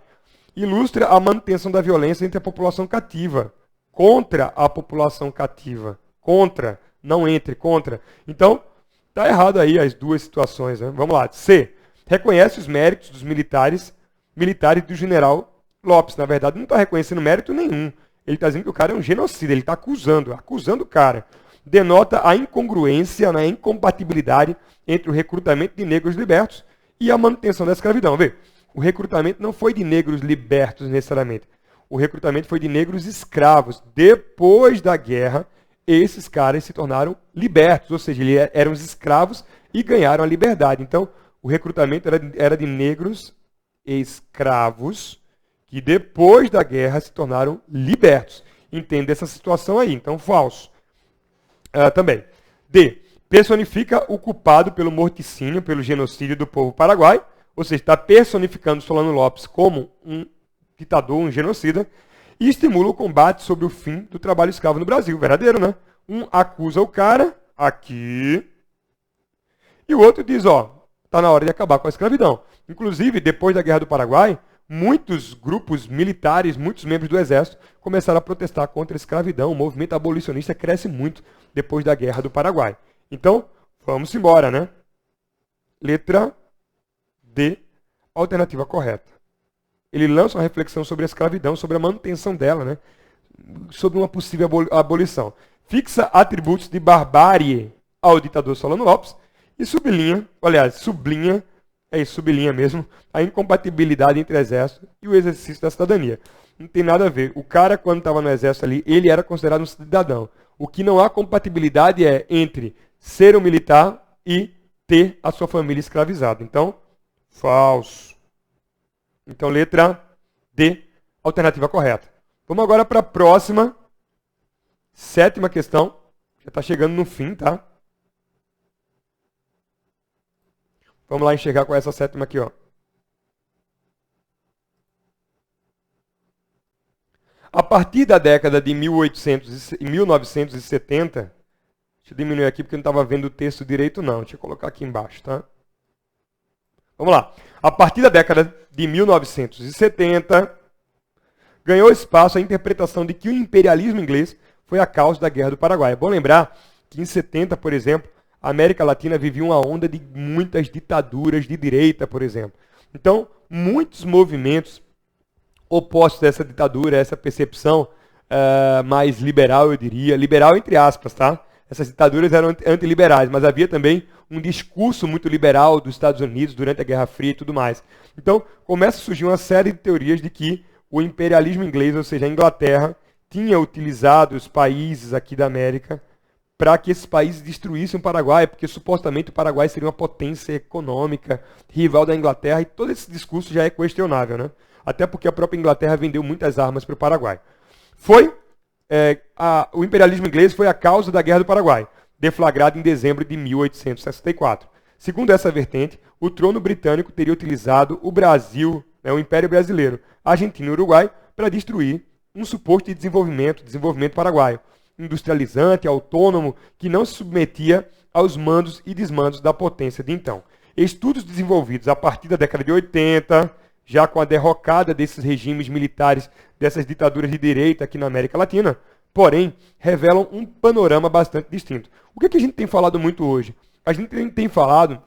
Ilustra a manutenção da violência entre a população cativa. Contra a população cativa. Contra, não entre, contra. Então, está errado aí as duas situações, né? Vamos lá. C. Reconhece os méritos dos militares do general Lopes. Na verdade, não está reconhecendo mérito nenhum. Ele está dizendo que o cara é um genocida, ele está acusando o cara. Denota a incongruência, a incompatibilidade entre o recrutamento de negros libertos e a manutenção da escravidão. Vê, o recrutamento não foi de negros libertos necessariamente. O recrutamento foi de negros escravos. Depois da guerra, esses caras se tornaram libertos, ou seja, eles eram escravos e ganharam a liberdade. Então, o recrutamento era de negros escravos que depois da guerra se tornaram libertos. Entenda essa situação aí. Então, falso. Também. D. Personifica o culpado pelo morticínio, pelo genocídio do povo paraguai, ou seja, está personificando Solano Lopes como um ditador, um genocida, e estimula o combate sobre o fim do trabalho escravo no Brasil. Verdadeiro, né? Um acusa o cara, aqui, e o outro diz, ó, está na hora de acabar com a escravidão. Inclusive, depois da Guerra do Paraguai, muitos grupos militares, muitos membros do Exército começaram a protestar contra a escravidão. O movimento abolicionista cresce muito depois da Guerra do Paraguai. Então, vamos embora, né? Letra D, alternativa correta. ele lança uma reflexão sobre a escravidão, sobre a manutenção dela, né? Sobre uma possível abolição. Fixa atributos de barbárie ao ditador Solano Lopes e sublinha mesmo, a incompatibilidade entre o exército e o exercício da cidadania. Não tem nada a ver. O cara, quando estava no exército ali, ele era considerado um cidadão. O que não há compatibilidade é entre ser um militar e ter a sua família escravizada. Então, falso. Então, letra D, alternativa correta. Vamos agora para a próxima, 7ª questão. Já está chegando no fim, tá? Vamos lá enxergar com essa 7ª aqui, ó. A partir da década de 1970, deixa eu diminuir aqui porque eu não estava vendo o texto direito não, deixa eu colocar aqui embaixo, tá? Vamos lá. A partir da década de 1970, ganhou espaço a interpretação de que o imperialismo inglês foi a causa da Guerra do Paraguai. É bom lembrar que em 70, por exemplo, a América Latina vivia uma onda de muitas ditaduras de direita, por exemplo. Então, muitos movimentos opostos a essa ditadura, a essa percepção mais liberal, eu diria, liberal entre aspas, tá? Essas ditaduras eram antiliberais, mas havia também um discurso muito liberal dos Estados Unidos durante a Guerra Fria e tudo mais. Então, começa a surgir uma série de teorias de que o imperialismo inglês, ou seja, a Inglaterra, tinha utilizado os países aqui da América para que esses países destruíssem o Paraguai, porque supostamente o Paraguai seria uma potência econômica, rival da Inglaterra, e todo esse discurso já é questionável, né? Até porque a própria Inglaterra vendeu muitas armas para o Paraguai. O imperialismo inglês foi a causa da Guerra do Paraguai, deflagrada em dezembro de 1864. Segundo essa vertente, o trono britânico teria utilizado o Brasil, o Império Brasileiro, Argentina e Uruguai, para destruir um suposto desenvolvimento paraguaio, industrializante, autônomo, que não se submetia aos mandos e desmandos da potência de então. Estudos desenvolvidos a partir da década de 80, já com a derrocada desses regimes militares, dessas ditaduras de direita aqui na América Latina, porém, revelam um panorama bastante distinto. O que a gente tem falado muito hoje? A gente tem falado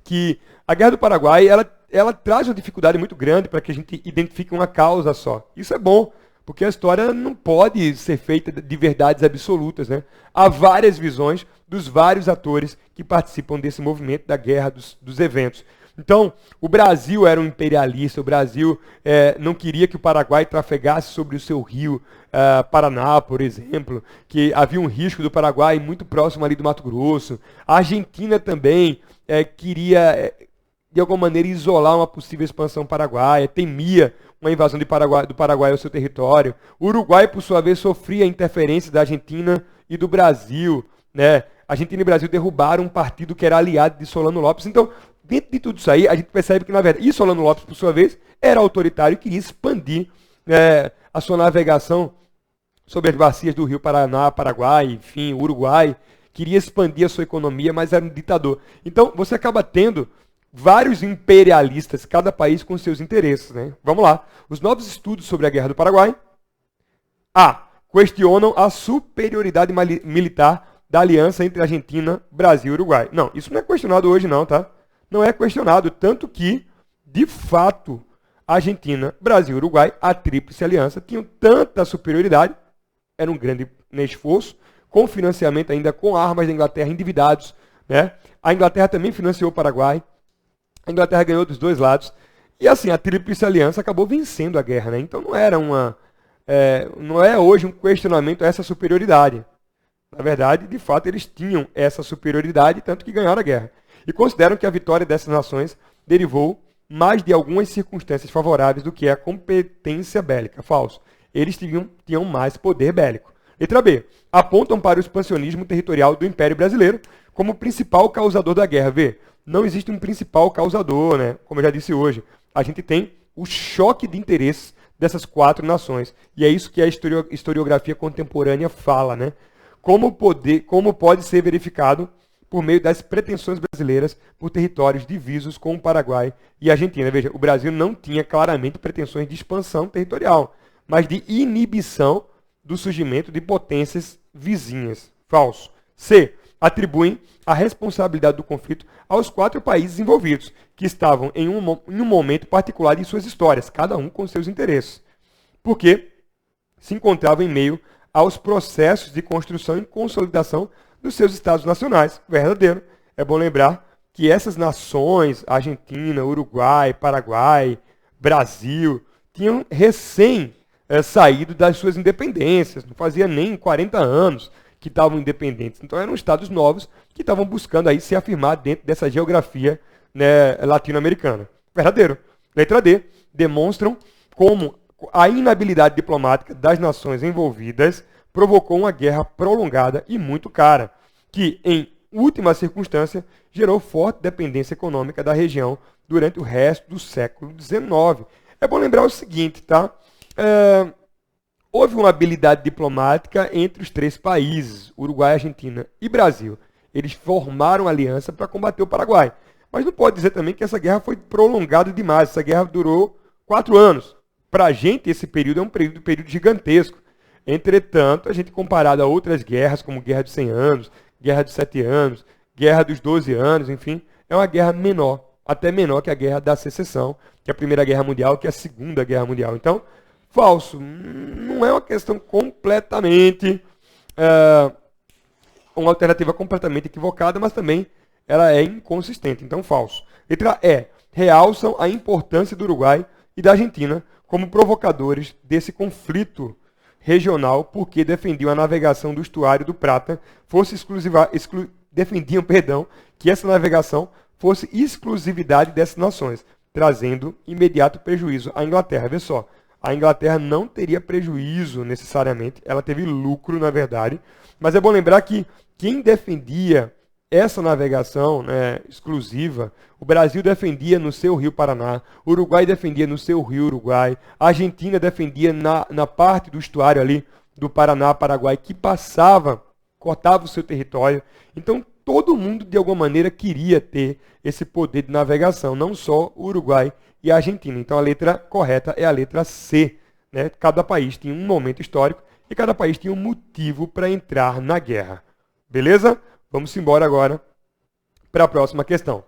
que a Guerra do Paraguai, ela traz uma dificuldade muito grande para que a gente identifique uma causa só. Isso é bom, porque a história não pode ser feita de verdades absolutas, né? Há várias visões dos vários atores que participam desse movimento da guerra, dos eventos. Então, o Brasil era um imperialista, o Brasil não queria que o Paraguai trafegasse sobre o seu rio Paraná, por exemplo, que havia um risco do Paraguai muito próximo ali do Mato Grosso. A Argentina também queria, de alguma maneira, isolar uma possível expansão paraguaia, temia uma invasão do Paraguai ao seu território. O Uruguai, por sua vez, sofria a interferência da Argentina e do Brasil, né? A Argentina e o Brasil derrubaram um partido que era aliado de Solano Lopes. Então, dentro de tudo isso aí, a gente percebe que, na verdade, Solano Lopes, por sua vez, era autoritário e queria expandir a sua navegação sobre as bacias do Rio Paraná, Paraguai, enfim, Uruguai. Queria expandir a sua economia, mas era um ditador. Então, você acaba tendo vários imperialistas, cada país com seus interesses, né? Vamos lá. Os novos estudos sobre a Guerra do Paraguai. Questionam a superioridade militar da aliança entre Argentina, Brasil e Uruguai. Não, isso não é questionado hoje não, tá? Não é questionado, tanto que, de fato, Argentina, Brasil e Uruguai, a tríplice aliança, tinham tanta superioridade, era um grande esforço, com financiamento ainda com armas da Inglaterra, endividados, né? A Inglaterra também financiou o Paraguai, a Inglaterra ganhou dos dois lados, e assim, a tríplice aliança acabou vencendo a guerra, né? Então não é hoje um questionamento a essa superioridade. Na verdade, de fato, eles tinham essa superioridade, tanto que ganharam a guerra. E consideram que a vitória dessas nações derivou mais de algumas circunstâncias favoráveis do que a competência bélica. Falso. Eles tinham mais poder bélico. Letra B. Apontam para o expansionismo territorial do Império Brasileiro como principal causador da guerra. Vê, não existe um principal causador, né? Como eu já disse hoje. A gente tem o choque de interesses dessas 4 nações. E é isso que a historiografia contemporânea fala, né? Como pode ser verificado por meio das pretensões brasileiras por territórios divisos com o Paraguai e a Argentina. Veja, o Brasil não tinha claramente pretensões de expansão territorial, mas de inibição do surgimento de potências vizinhas. Falso. C. atribuem a responsabilidade do conflito aos 4 países envolvidos, que estavam em um momento particular de suas histórias, cada um com seus interesses, porque se encontravam em meio aos processos de construção e consolidação dos seus estados nacionais. Verdadeiro. É bom lembrar que essas nações, Argentina, Uruguai, Paraguai, Brasil, tinham recém saído das suas independências, não fazia nem 40 anos que estavam independentes. Então eram estados novos que estavam buscando aí se afirmar dentro dessa geografia, né, latino-americana. Verdadeiro. Letra D. Demonstram como a inabilidade diplomática das nações envolvidas provocou uma guerra prolongada e muito cara, que, em última circunstância, gerou forte dependência econômica da região durante o resto do século XIX. É bom lembrar o seguinte, tá? Houve uma habilidade diplomática entre os 3 países, Uruguai, Argentina e Brasil. Eles formaram aliança para combater o Paraguai. Mas não pode dizer também que essa guerra foi prolongada demais. Essa guerra durou 4 anos. Para a gente, esse período é um período gigantesco. Entretanto, a gente comparado a outras guerras, como Guerra dos 100 anos, Guerra dos 7 anos, Guerra dos 12 anos, enfim, é uma guerra menor, até menor que a Guerra da Secessão, que é a Primeira Guerra Mundial, que é a Segunda Guerra Mundial. Então, falso. Não é uma questão completamente... uma alternativa completamente equivocada, mas também ela é inconsistente. Então, falso. Letra E. Realçam a importância do Uruguai e da Argentina como provocadores desse conflito regional, porque defendiam a navegação do estuário do Prata defendiam, que essa navegação fosse exclusividade dessas nações, trazendo imediato prejuízo à Inglaterra. Vê só, a Inglaterra não teria prejuízo necessariamente, ela teve lucro, na verdade, mas é bom lembrar que quem defendia essa navegação, né, exclusiva, o Brasil defendia no seu Rio Paraná, o Uruguai defendia no seu Rio Uruguai, a Argentina defendia na parte do estuário ali do Paraná, Paraguai, que passava, cortava o seu território. Então, todo mundo, de alguma maneira, queria ter esse poder de navegação, não só o Uruguai e a Argentina. Então, a letra correta é a letra C. Né? Cada país tinha um momento histórico e cada país tinha um motivo para entrar na guerra. Beleza? Vamos embora agora para a próxima questão.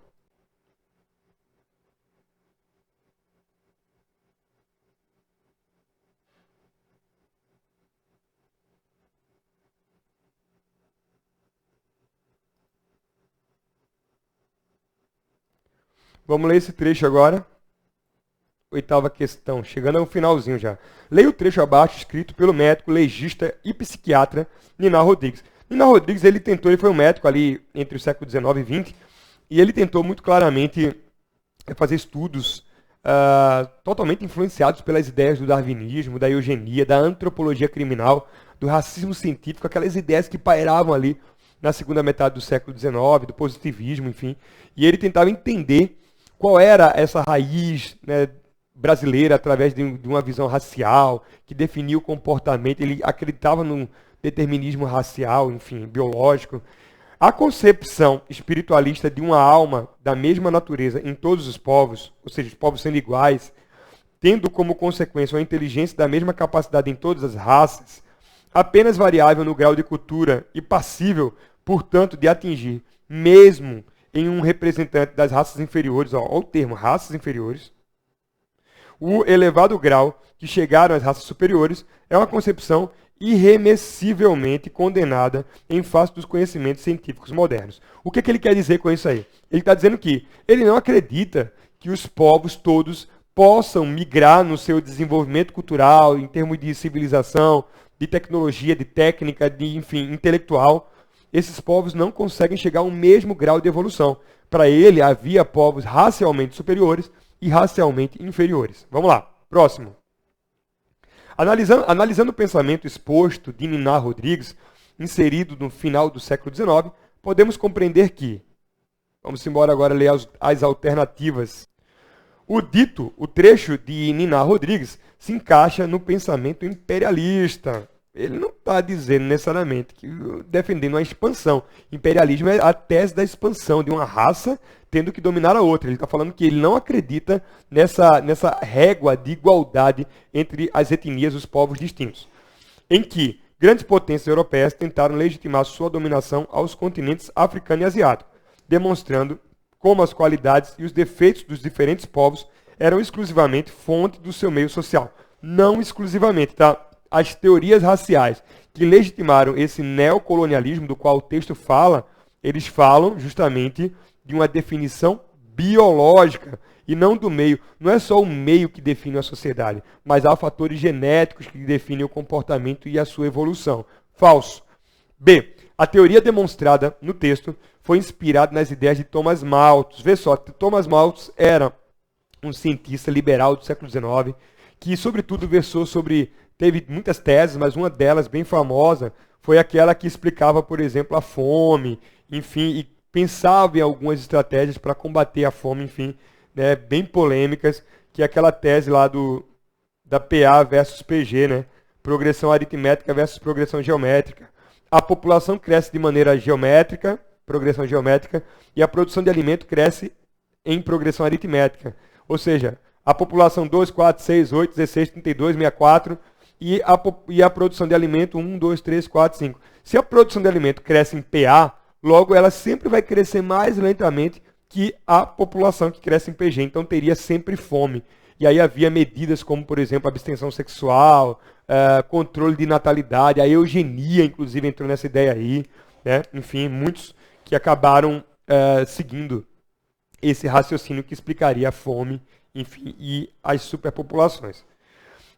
Vamos ler esse trecho agora. 8ª questão, chegando ao finalzinho já. Leia o trecho abaixo, escrito pelo médico, legista e psiquiatra Ninar Rodrigues. Ninar Rodrigues, ele foi um médico ali entre o século XIX e XX, e ele tentou muito claramente fazer estudos totalmente influenciados pelas ideias do darwinismo, da eugenia, da antropologia criminal, do racismo científico, aquelas ideias que pairavam ali na segunda metade do século XIX, do positivismo, enfim. E ele tentava entender qual era essa raiz, né, brasileira através de uma visão racial, que definia o comportamento. Ele acreditava num determinismo racial, enfim, biológico. A concepção espiritualista de uma alma da mesma natureza em todos os povos, ou seja, os povos sendo iguais, tendo como consequência uma inteligência da mesma capacidade em todas as raças, apenas variável no grau de cultura e passível, portanto, de atingir, mesmo em um representante das raças inferiores, olha o termo, raças inferiores, o elevado grau que chegaram às raças superiores, é uma concepção irremessivelmente condenada em face dos conhecimentos científicos modernos. O que ele quer dizer com isso aí? Ele está dizendo que ele não acredita que os povos todos possam migrar no seu desenvolvimento cultural, em termos de civilização, de tecnologia, de técnica, de, enfim, intelectual. Esses povos não conseguem chegar ao mesmo grau de evolução. Para ele, havia povos racialmente superiores e racialmente inferiores. Vamos lá, próximo. Analisando o pensamento exposto de Ninar Rodrigues, inserido no final do século XIX, podemos compreender que, vamos embora agora ler as alternativas. O trecho de Ninar Rodrigues se encaixa no pensamento imperialista. Ele não está dizendo necessariamente que defendendo a expansão. Imperialismo é a tese da expansão de uma raça tendo que dominar a outra. Ele está falando que ele não acredita nessa régua de igualdade entre as etnias, os povos distintos. Em que grandes potências europeias tentaram legitimar sua dominação aos continentes africano e asiático, demonstrando como as qualidades e os defeitos dos diferentes povos eram exclusivamente fonte do seu meio social. Não exclusivamente, tá? As teorias raciais que legitimaram esse neocolonialismo do qual o texto fala, eles falam justamente de uma definição biológica e não do meio. Não é só o meio que define a sociedade, mas há fatores genéticos que definem o comportamento e a sua evolução. Falso. B. A teoria demonstrada no texto foi inspirada nas ideias de Thomas Malthus. Vê só, Thomas Malthus era um cientista liberal do século XIX, que, sobretudo, versou sobre... Teve muitas teses, mas uma delas, bem famosa, foi aquela que explicava, por exemplo, a fome, enfim, e pensava em algumas estratégias para combater a fome, enfim, né, bem polêmicas, que é aquela tese lá da PA versus PG, né? Progressão aritmética versus progressão geométrica. A população cresce de maneira geométrica, progressão geométrica, e a produção de alimento cresce em progressão aritmética. Ou seja, a população 2, 4, 6, 8, 16, 32, 64, e a produção de alimento 1, 2, 3, 4, 5. Se a produção de alimento cresce em PA, logo ela sempre vai crescer mais lentamente que a população que cresce em PG. Então teria sempre fome. E aí havia medidas como, por exemplo, abstenção sexual, controle de natalidade, a eugenia, inclusive, entrou nessa ideia aí. Né? Enfim, muitos que acabaram seguindo esse raciocínio que explicaria a fome, enfim, e as superpopulações.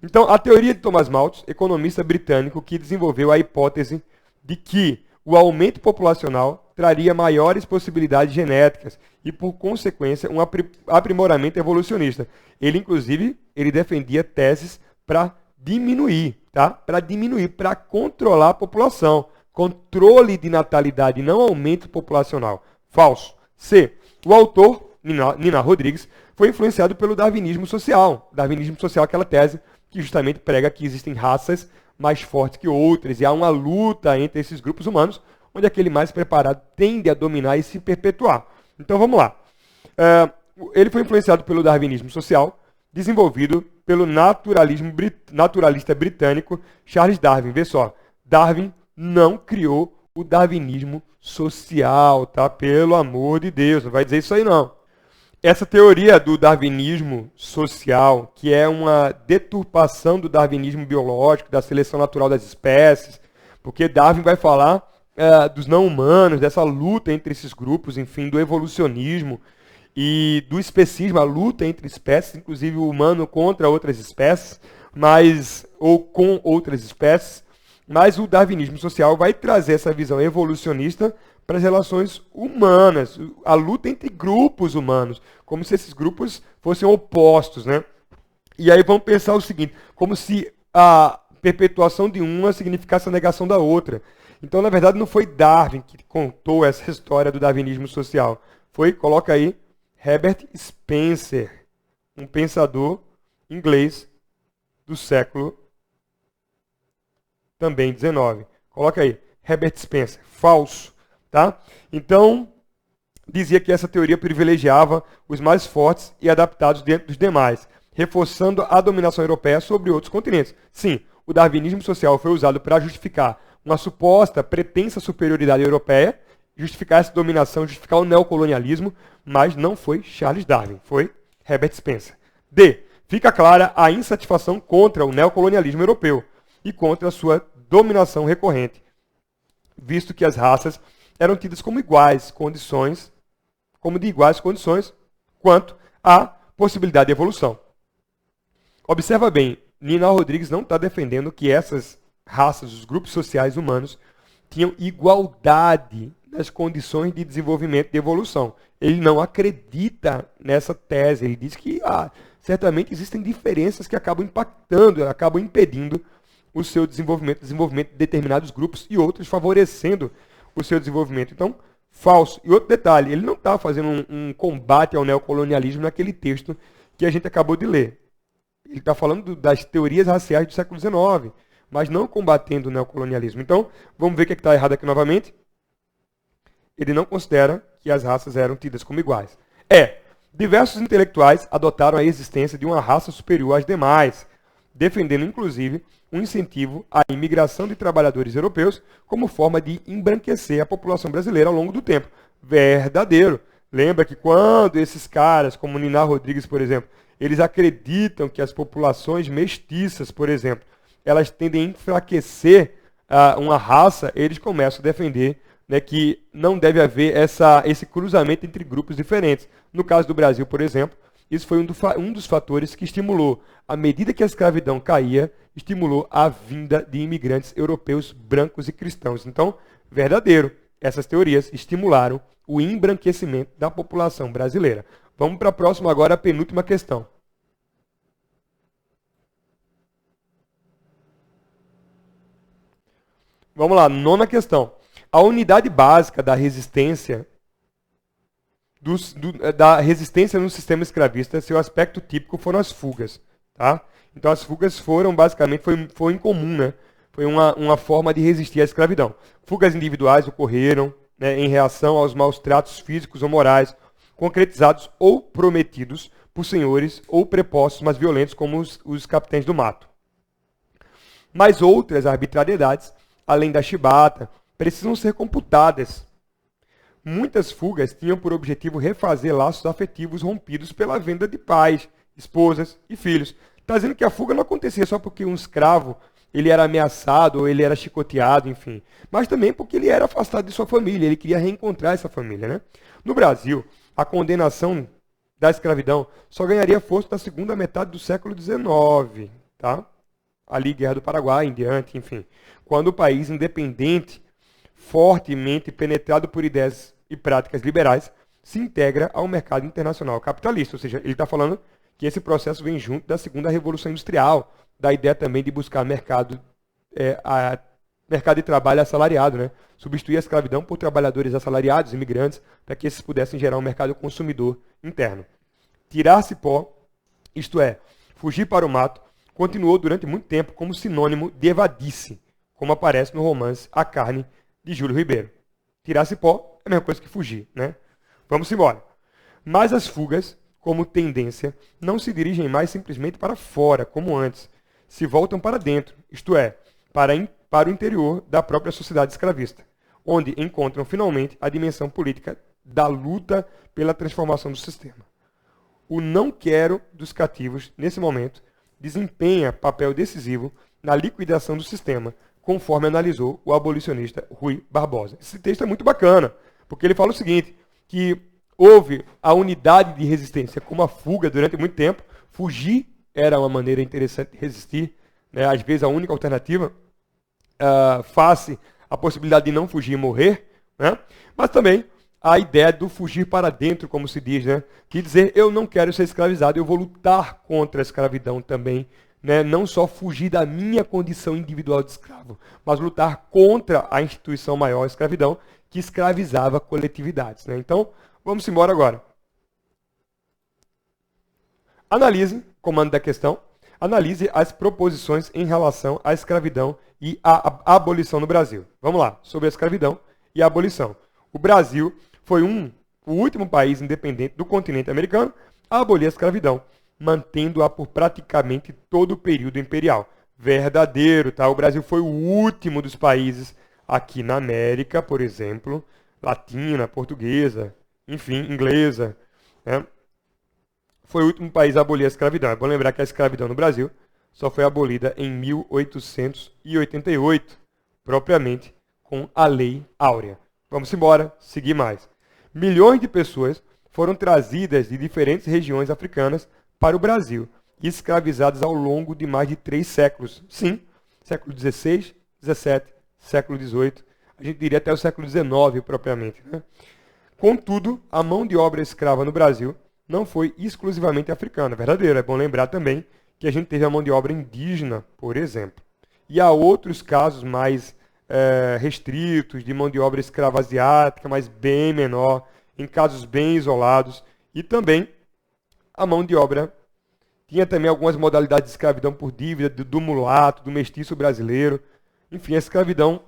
Então, a teoria de Thomas Malthus, economista britânico, que desenvolveu a hipótese de que o aumento populacional traria maiores possibilidades genéticas e, por consequência, um aprimoramento evolucionista. Ele, inclusive, ele defendia teses para diminuir, tá? Para controlar a população. Controle de natalidade, não aumento populacional. Falso. C. O autor, Nina Rodrigues, foi influenciado pelo darwinismo social. Darwinismo social é aquela tese que justamente prega que existem raças mais fortes que outras, e há uma luta entre esses grupos humanos, onde aquele mais preparado tende a dominar e se perpetuar. Então vamos lá. Ele foi influenciado pelo darwinismo social, desenvolvido pelo naturalista britânico Charles Darwin. Vê só, Darwin não criou o darwinismo social, tá? Pelo amor de Deus, não vai dizer isso aí não. Essa teoria do darwinismo social, que é uma deturpação do darwinismo biológico, da seleção natural das espécies, porque Darwin vai falar dos não-humanos, dessa luta entre esses grupos, enfim, do evolucionismo e do especismo, a luta entre espécies, inclusive o humano contra outras espécies, ou com outras espécies, mas o darwinismo social vai trazer essa visão evolucionista para as relações humanas, a luta entre grupos humanos, como se esses grupos fossem opostos, né? E aí vamos pensar o seguinte, como se a perpetuação de uma significasse a negação da outra. Então, na verdade, não foi Darwin que contou essa história do darwinismo social. Foi, coloca aí, Herbert Spencer, um pensador inglês do século também 19. Coloca aí, Herbert Spencer, falso. Tá? Então, dizia que essa teoria privilegiava os mais fortes e adaptados dentro dos demais, reforçando a dominação europeia sobre outros continentes. Sim, o darwinismo social foi usado para justificar uma suposta pretensa superioridade europeia, justificar essa dominação, justificar o neocolonialismo, mas não foi Charles Darwin, foi Herbert Spencer. D. Fica clara a insatisfação contra o neocolonialismo europeu e contra a sua dominação recorrente, visto que as raças eram tidas como de iguais condições quanto à possibilidade de evolução. Observa bem, Nina Rodrigues não está defendendo que essas raças, os grupos sociais humanos, tinham igualdade nas condições de desenvolvimento e de evolução. Ele não acredita nessa tese, ele diz que certamente existem diferenças que acabam impactando, acabam impedindo o seu desenvolvimento de determinados grupos e outros favorecendo o seu desenvolvimento. Então, falso. E outro detalhe, ele não está fazendo um combate ao neocolonialismo naquele texto que a gente acabou de ler. Ele está falando das teorias raciais do século XIX, mas não combatendo o neocolonialismo. Então, vamos ver o que está errado aqui novamente. Ele não considera que as raças eram tidas como iguais. Diversos intelectuais adotaram a existência de uma raça superior às demais, defendendo inclusive um incentivo à imigração de trabalhadores europeus como forma de embranquecer a população brasileira ao longo do tempo. Verdadeiro. Lembra que quando esses caras, como Niná Rodrigues, por exemplo, eles acreditam que as populações mestiças, por exemplo, elas tendem a enfraquecer uma raça, eles começam a defender, né, que não deve haver esse cruzamento entre grupos diferentes. No caso do Brasil, por exemplo, isso foi um dos fatores que estimulou, à medida que a escravidão caía, estimulou a vinda de imigrantes europeus brancos e cristãos. Então, verdadeiro, essas teorias estimularam o embranquecimento da população brasileira. Vamos para a próxima agora, a penúltima questão. Vamos lá, nona questão. A unidade básica da resistência no sistema escravista, seu aspecto típico foram as fugas. Tá? Então as fugas foram basicamente, foi incomum, né? Foi uma forma de resistir à escravidão. Fugas individuais ocorreram, né, em reação aos maus tratos físicos ou morais, concretizados ou prometidos por senhores ou prepostos mais violentos, como os capitães do mato. Mas outras arbitrariedades, além da chibata, precisam ser computadas. Muitas fugas tinham por objetivo refazer laços afetivos rompidos pela venda de pais, esposas e filhos. Está dizendo que a fuga não acontecia só porque um escravo ele era ameaçado ou ele era chicoteado, enfim. Mas também porque ele era afastado de sua família, ele queria reencontrar essa família. Né? No Brasil, a condenação da escravidão só ganharia força na segunda metade do século XIX. Tá? Ali, Guerra do Paraguai, em diante, enfim. Quando o país independente, fortemente penetrado por ideias e práticas liberais, se integra ao mercado internacional capitalista. Ou seja, ele está falando que esse processo vem junto da segunda revolução industrial, da ideia também de buscar mercado de trabalho assalariado, né? Substituir a escravidão por trabalhadores assalariados, imigrantes, para que esses pudessem gerar um mercado consumidor interno. Tirar cipó, isto é, fugir para o mato, continuou durante muito tempo como sinônimo de evadice, como aparece no romance A Carne, de Júlio Ribeiro. Tirar cipó é a mesma coisa que fugir, né? Vamos embora. Mas as fugas, como tendência, não se dirigem mais simplesmente para fora, como antes. Se voltam para dentro, isto é, para o interior da própria sociedade escravista, onde encontram finalmente a dimensão política da luta pela transformação do sistema. O não quero dos cativos, nesse momento, desempenha papel decisivo na liquidação do sistema, conforme analisou o abolicionista Rui Barbosa. Esse texto é muito bacana, porque ele fala o seguinte, que houve a unidade de resistência como a fuga durante muito tempo, fugir era uma maneira interessante de resistir, né? Às vezes a única alternativa, face à possibilidade de não fugir e morrer, né? Mas também a ideia do fugir para dentro, como se diz, né? Que dizer, eu não quero ser escravizado, eu vou lutar contra a escravidão também, né? Não só fugir da minha condição individual de escravo, mas lutar contra a instituição maior, a escravidão, que escravizava coletividades. Né? Então, vamos embora agora. Analise, comando da questão, analise as proposições em relação à escravidão e à abolição no Brasil. Vamos lá, sobre a escravidão e a abolição. O Brasil foi o último país independente do continente americano a abolir a escravidão, mantendo-a por praticamente todo o período imperial. Verdadeiro, tá? O Brasil foi o último dos países aqui na América, por exemplo, latina, portuguesa, enfim, inglesa, né? Foi o último país a abolir a escravidão. É bom lembrar que a escravidão no Brasil só foi abolida em 1888, propriamente com a Lei Áurea. Vamos embora, seguir mais. Milhões de pessoas foram trazidas de diferentes regiões africanas para o Brasil e escravizadas ao longo de mais de 3 séculos. Sim, século XVI, XVII, século XVIII, a gente diria até o século XIX propriamente. Né? Contudo, a mão de obra escrava no Brasil não foi exclusivamente africana. Verdadeiro, é bom lembrar também que a gente teve a mão de obra indígena, por exemplo. E há outros casos mais restritos, de mão de obra escrava asiática, mas bem menor, em casos bem isolados. E também a mão de obra tinha também algumas modalidades de escravidão por dívida, do mulato, do mestiço brasileiro. Enfim, a escravidão,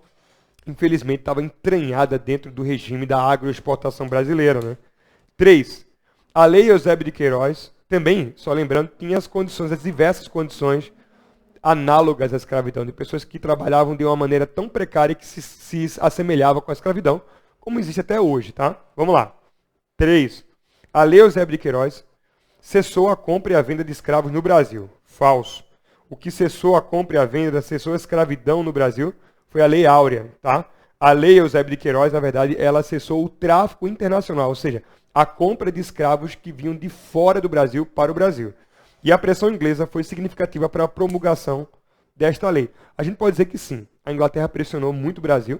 infelizmente, estava entranhada dentro do regime da agroexportação brasileira. Né? 3. A Lei Eusébio de Queiroz, também, só lembrando, tinha as diversas condições análogas à escravidão, de pessoas que trabalhavam de uma maneira tão precária que se assemelhava com a escravidão, como existe até hoje, tá? Vamos lá. 3. A Lei Eusébio de Queiroz cessou a compra e a venda de escravos no Brasil. Falso. O que cessou a compra e a venda, cessou a escravidão no Brasil, foi a Lei Áurea, tá? A Lei Eusébio de Queiroz, na verdade, ela cessou o tráfico internacional, ou seja, a compra de escravos que vinham de fora do Brasil para o Brasil. E a pressão inglesa foi significativa para a promulgação desta lei. A gente pode dizer que sim, a Inglaterra pressionou muito o Brasil,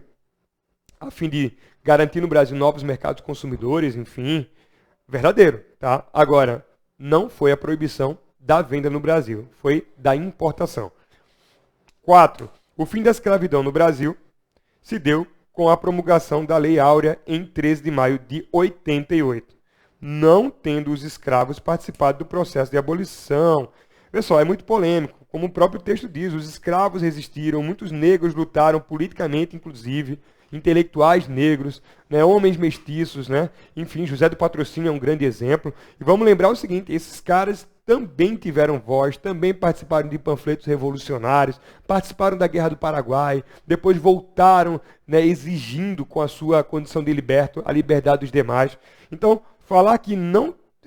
a fim de garantir no Brasil novos mercados consumidores, enfim, verdadeiro, tá? Agora, não foi a proibição da venda no Brasil, foi da importação. 4. O fim da escravidão no Brasil se deu com a promulgação da Lei Áurea em 13 de maio de 88, não tendo os escravos participado do processo de abolição. Pessoal, é muito polêmico. Como o próprio texto diz, os escravos resistiram, muitos negros lutaram politicamente, inclusive, intelectuais negros, né, homens mestiços, né? Enfim, José do Patrocínio é um grande exemplo. E vamos lembrar o seguinte, esses caras também tiveram voz, também participaram de panfletos revolucionários, participaram da Guerra do Paraguai, depois voltaram, né, exigindo com a sua condição de liberto a liberdade dos demais. Então, falar que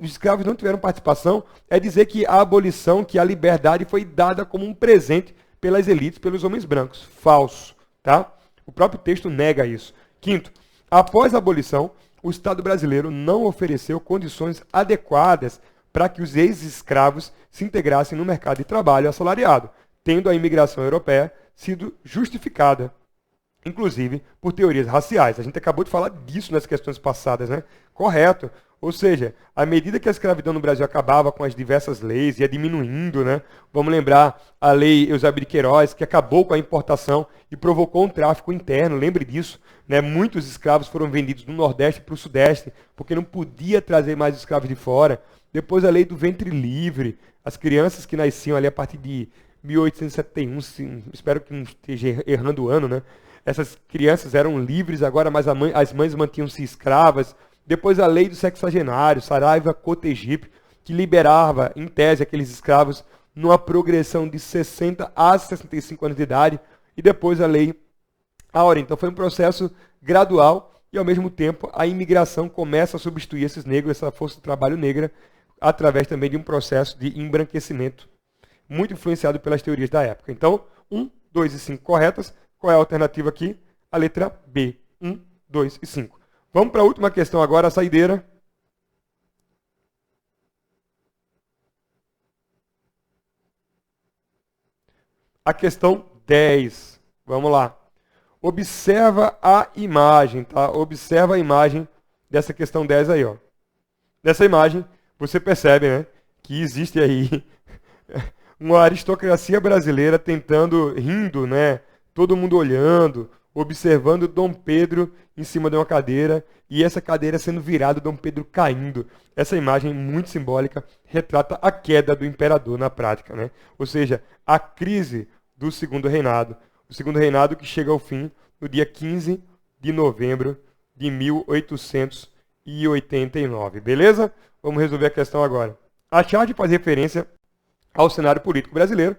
os escravos não tiveram participação é dizer que a abolição, que a liberdade foi dada como um presente pelas elites, pelos homens brancos. Falso, tá? O próprio texto nega isso. 5º, após a abolição, o Estado brasileiro não ofereceu condições adequadas para que os ex-escravos se integrassem no mercado de trabalho assalariado, tendo a imigração europeia sido justificada, inclusive por teorias raciais. A gente acabou de falar disso nas questões passadas, né? Correto. Ou seja, à medida que a escravidão no Brasil acabava com as diversas leis, ia diminuindo, né? Vamos lembrar a Lei Eusébio de Queiroz, que acabou com a importação e provocou um tráfico interno, lembre disso, né? Muitos escravos foram vendidos do Nordeste para o Sudeste, porque não podia trazer mais escravos de fora. Depois a Lei do Ventre Livre, as crianças que nasciam ali a partir de 1871, espero que não esteja errando o ano, né? Essas crianças eram livres agora, mas as mães mantinham-se escravas. Depois a lei do sexagenário, Saraiva Cotegipe, que liberava, em tese, aqueles escravos numa progressão de 60 a 65 anos de idade. E depois a lei Áurea. Então foi um processo gradual e, ao mesmo tempo, a imigração começa a substituir esses negros, essa força de trabalho negra, através também de um processo de embranquecimento, muito influenciado pelas teorias da época. Então, 1, 2 e 5 corretas. Qual é a alternativa aqui? A letra B. 1, 2 e 5. Vamos para a última questão agora, a saideira. A questão 10. Vamos lá. Observa a imagem, tá? Observa a imagem dessa questão 10 aí, ó. Nessa imagem, você percebe, né, que existe aí uma aristocracia brasileira tentando, rindo, né? Todo mundo olhando, observando Dom Pedro em cima de uma cadeira e essa cadeira sendo virada, Dom Pedro caindo. Essa imagem muito simbólica retrata a queda do imperador na prática, né? Ou seja, a crise do segundo reinado. O segundo reinado que chega ao fim no dia 15 de novembro de 1889. Beleza? Vamos resolver a questão agora. A charge faz referência ao cenário político brasileiro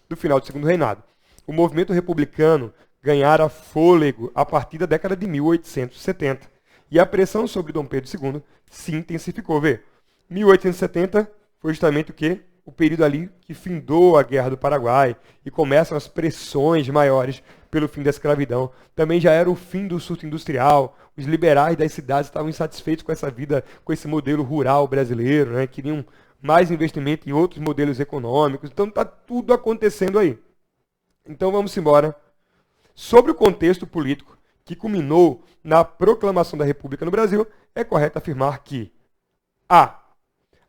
do final do segundo reinado. O movimento republicano ganhara fôlego a partir da década de 1870. E a pressão sobre Dom Pedro II se intensificou. Vê, 1870 foi justamente o quê? O período ali que findou a Guerra do Paraguai e começam as pressões maiores pelo fim da escravidão. Também já era o fim do surto industrial. Os liberais das cidades estavam insatisfeitos com essa vida, com esse modelo rural brasileiro, né? Queriam mais investimento em outros modelos econômicos. Então está tudo acontecendo aí. Então vamos embora. Sobre o contexto político que culminou na proclamação da República no Brasil, é correto afirmar que a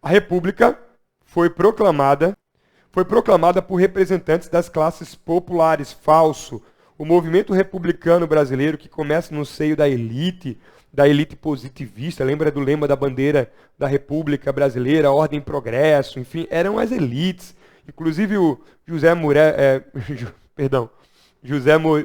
República foi proclamada por representantes das classes populares. Falso. O movimento republicano brasileiro, que começa no seio da elite positivista, lembra do lema da bandeira da República Brasileira, ordem e progresso, enfim, eram as elites. Inclusive o José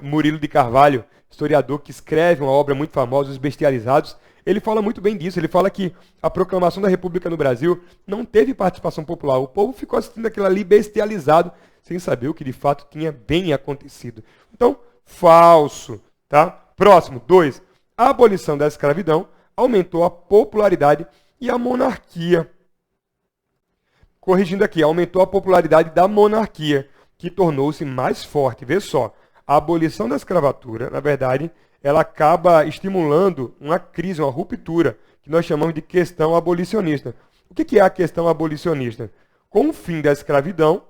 Murilo de Carvalho, historiador que escreve uma obra muito famosa, Os Bestializados, ele fala muito bem disso. Ele fala que a proclamação da República no Brasil não teve participação popular. O povo ficou assistindo aquilo ali bestializado, sem saber o que de fato tinha bem acontecido. Então, falso. Tá? Próximo, 2. A abolição da escravidão aumentou a popularidade e a monarquia. Corrigindo aqui, aumentou a popularidade da monarquia, que tornou-se mais forte. Vê só, a abolição da escravatura, na verdade, ela acaba estimulando uma crise, uma ruptura, que nós chamamos de questão abolicionista. O que é a questão abolicionista? Com o fim da escravidão,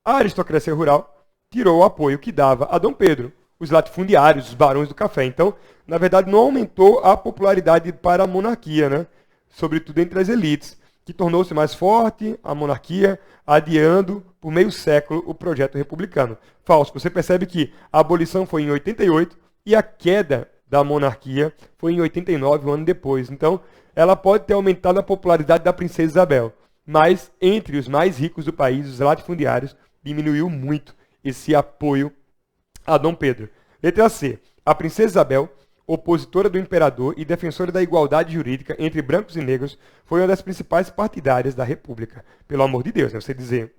a aristocracia rural tirou o apoio que dava a Dom Pedro, os latifundiários, os barões do café. Então, na verdade, não aumentou a popularidade para a monarquia, né? Sobretudo entre as elites, que tornou-se mais forte a monarquia, adiando por meio século o projeto republicano. Falso. Você percebe que a abolição foi em 88 e a queda da monarquia foi em 89, um ano depois. Então, ela pode ter aumentado a popularidade da princesa Isabel, mas entre os mais ricos do país, os latifundiários, diminuiu muito esse apoio a Dom Pedro. Letra C. A princesa Isabel, opositora do imperador e defensora da igualdade jurídica entre brancos e negros, foi uma das principais partidárias da República. Pelo amor de Deus, né? Você dizer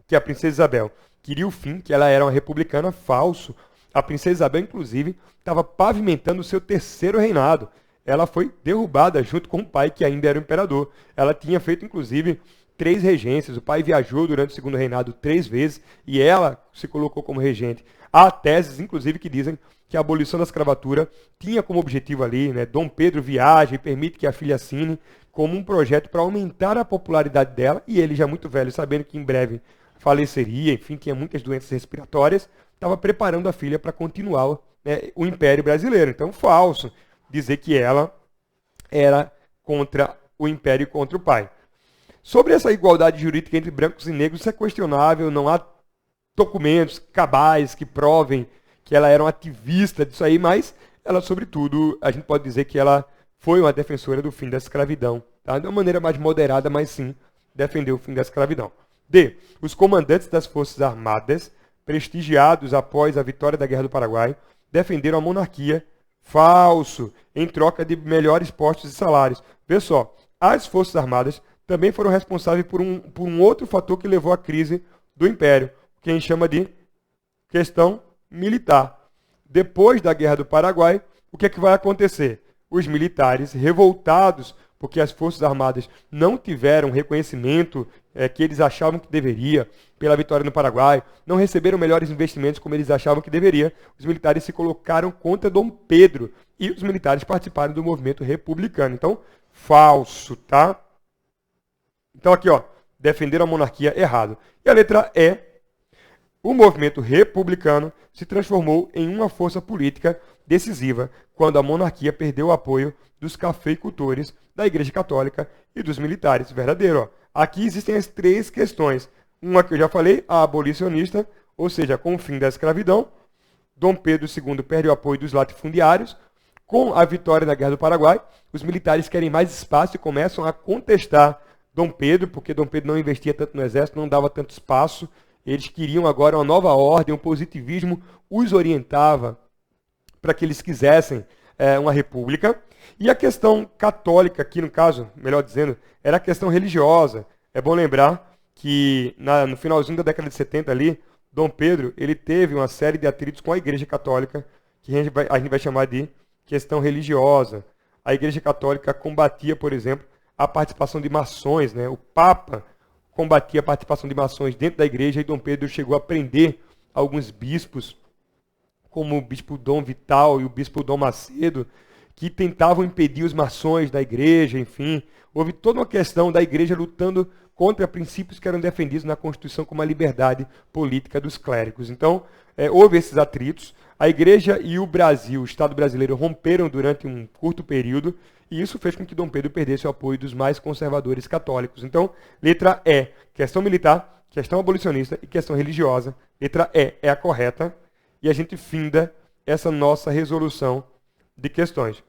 que a princesa Isabel queria o fim, que ela era uma republicana, falso. A princesa Isabel, inclusive, estava pavimentando o seu terceiro reinado. Ela foi derrubada junto com o pai, que ainda era o imperador. Ela tinha feito, inclusive, 3 regências. O pai viajou durante o segundo reinado 3 vezes e ela se colocou como regente. Há teses, inclusive, que dizem que a abolição da escravatura tinha como objetivo ali, né, Dom Pedro viaja e permite que a filha assine, como um projeto para aumentar a popularidade dela, e ele já muito velho, sabendo que em breve faleceria, enfim, tinha muitas doenças respiratórias, estava preparando a filha para continuar, né, o Império Brasileiro. Então, falso dizer que ela era contra o Império e contra o pai. Sobre essa igualdade jurídica entre brancos e negros, isso é questionável, não há documentos cabais que provem que ela era uma ativista disso aí, mas ela, sobretudo, a gente pode dizer que ela foi uma defensora do fim da escravidão. Tá? De uma maneira mais moderada, mas sim, defendeu o fim da escravidão. D. Os comandantes das Forças Armadas, prestigiados após a vitória da Guerra do Paraguai, defenderam a monarquia, falso, em troca de melhores postos e salários. Vê só, as Forças Armadas também foram responsáveis por um outro fator que levou à crise do Império, que a gente chama de questão militar. Depois da Guerra do Paraguai, o que é que vai acontecer? Os militares, revoltados porque as Forças Armadas não tiveram o reconhecimento que eles achavam que deveria pela vitória no Paraguai, não receberam melhores investimentos como eles achavam que deveria, os militares se colocaram contra Dom Pedro e os militares participaram do movimento republicano. Então, falso, tá? Então aqui, ó, defenderam a monarquia errado. E a letra E, o movimento republicano se transformou em uma força política decisiva quando a monarquia perdeu o apoio dos cafeicultores, da Igreja Católica e dos militares. Verdadeiro, ó. Aqui existem as 3 questões. Uma que eu já falei, a abolicionista, ou seja, com o fim da escravidão. Dom Pedro II perde o apoio dos latifundiários. Com a vitória na Guerra do Paraguai, os militares querem mais espaço e começam a contestar Dom Pedro, porque Dom Pedro não investia tanto no exército, não dava tanto espaço. Eles queriam agora uma nova ordem, o positivismo os orientava para que eles quisessem uma república. E a questão católica, aqui no caso, melhor dizendo, era a questão religiosa. É bom lembrar que no finalzinho da década de 70 ali, Dom Pedro ele teve uma série de atritos com a Igreja Católica, que a gente vai chamar de questão religiosa. A Igreja Católica combatia, por exemplo, a participação de maçons, né? O Papa combatia a participação de maçons dentro da igreja e Dom Pedro chegou a prender alguns bispos, como o bispo Dom Vital e o bispo Dom Macedo, que tentavam impedir os maçons da igreja, enfim. Houve toda uma questão da igreja lutando contra princípios que eram defendidos na Constituição como a liberdade política dos clérigos. Então, houve esses atritos. A igreja e o Brasil, o Estado brasileiro, romperam durante um curto período e isso fez com que Dom Pedro perdesse o apoio dos mais conservadores católicos. Então, letra E, questão militar, questão abolicionista e questão religiosa. Letra E é a correta e a gente finda essa nossa resolução de questões.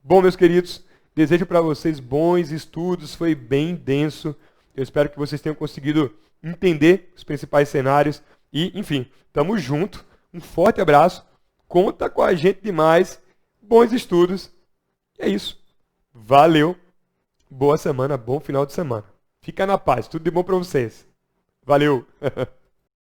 Bom, meus queridos, desejo para vocês bons estudos, foi bem denso. Eu espero que vocês tenham conseguido entender os principais cenários e, enfim, estamos juntos. Um forte abraço, conta com a gente demais, bons estudos. E é isso. Valeu, boa semana, bom final de semana. Fica na paz, tudo de bom para vocês. Valeu!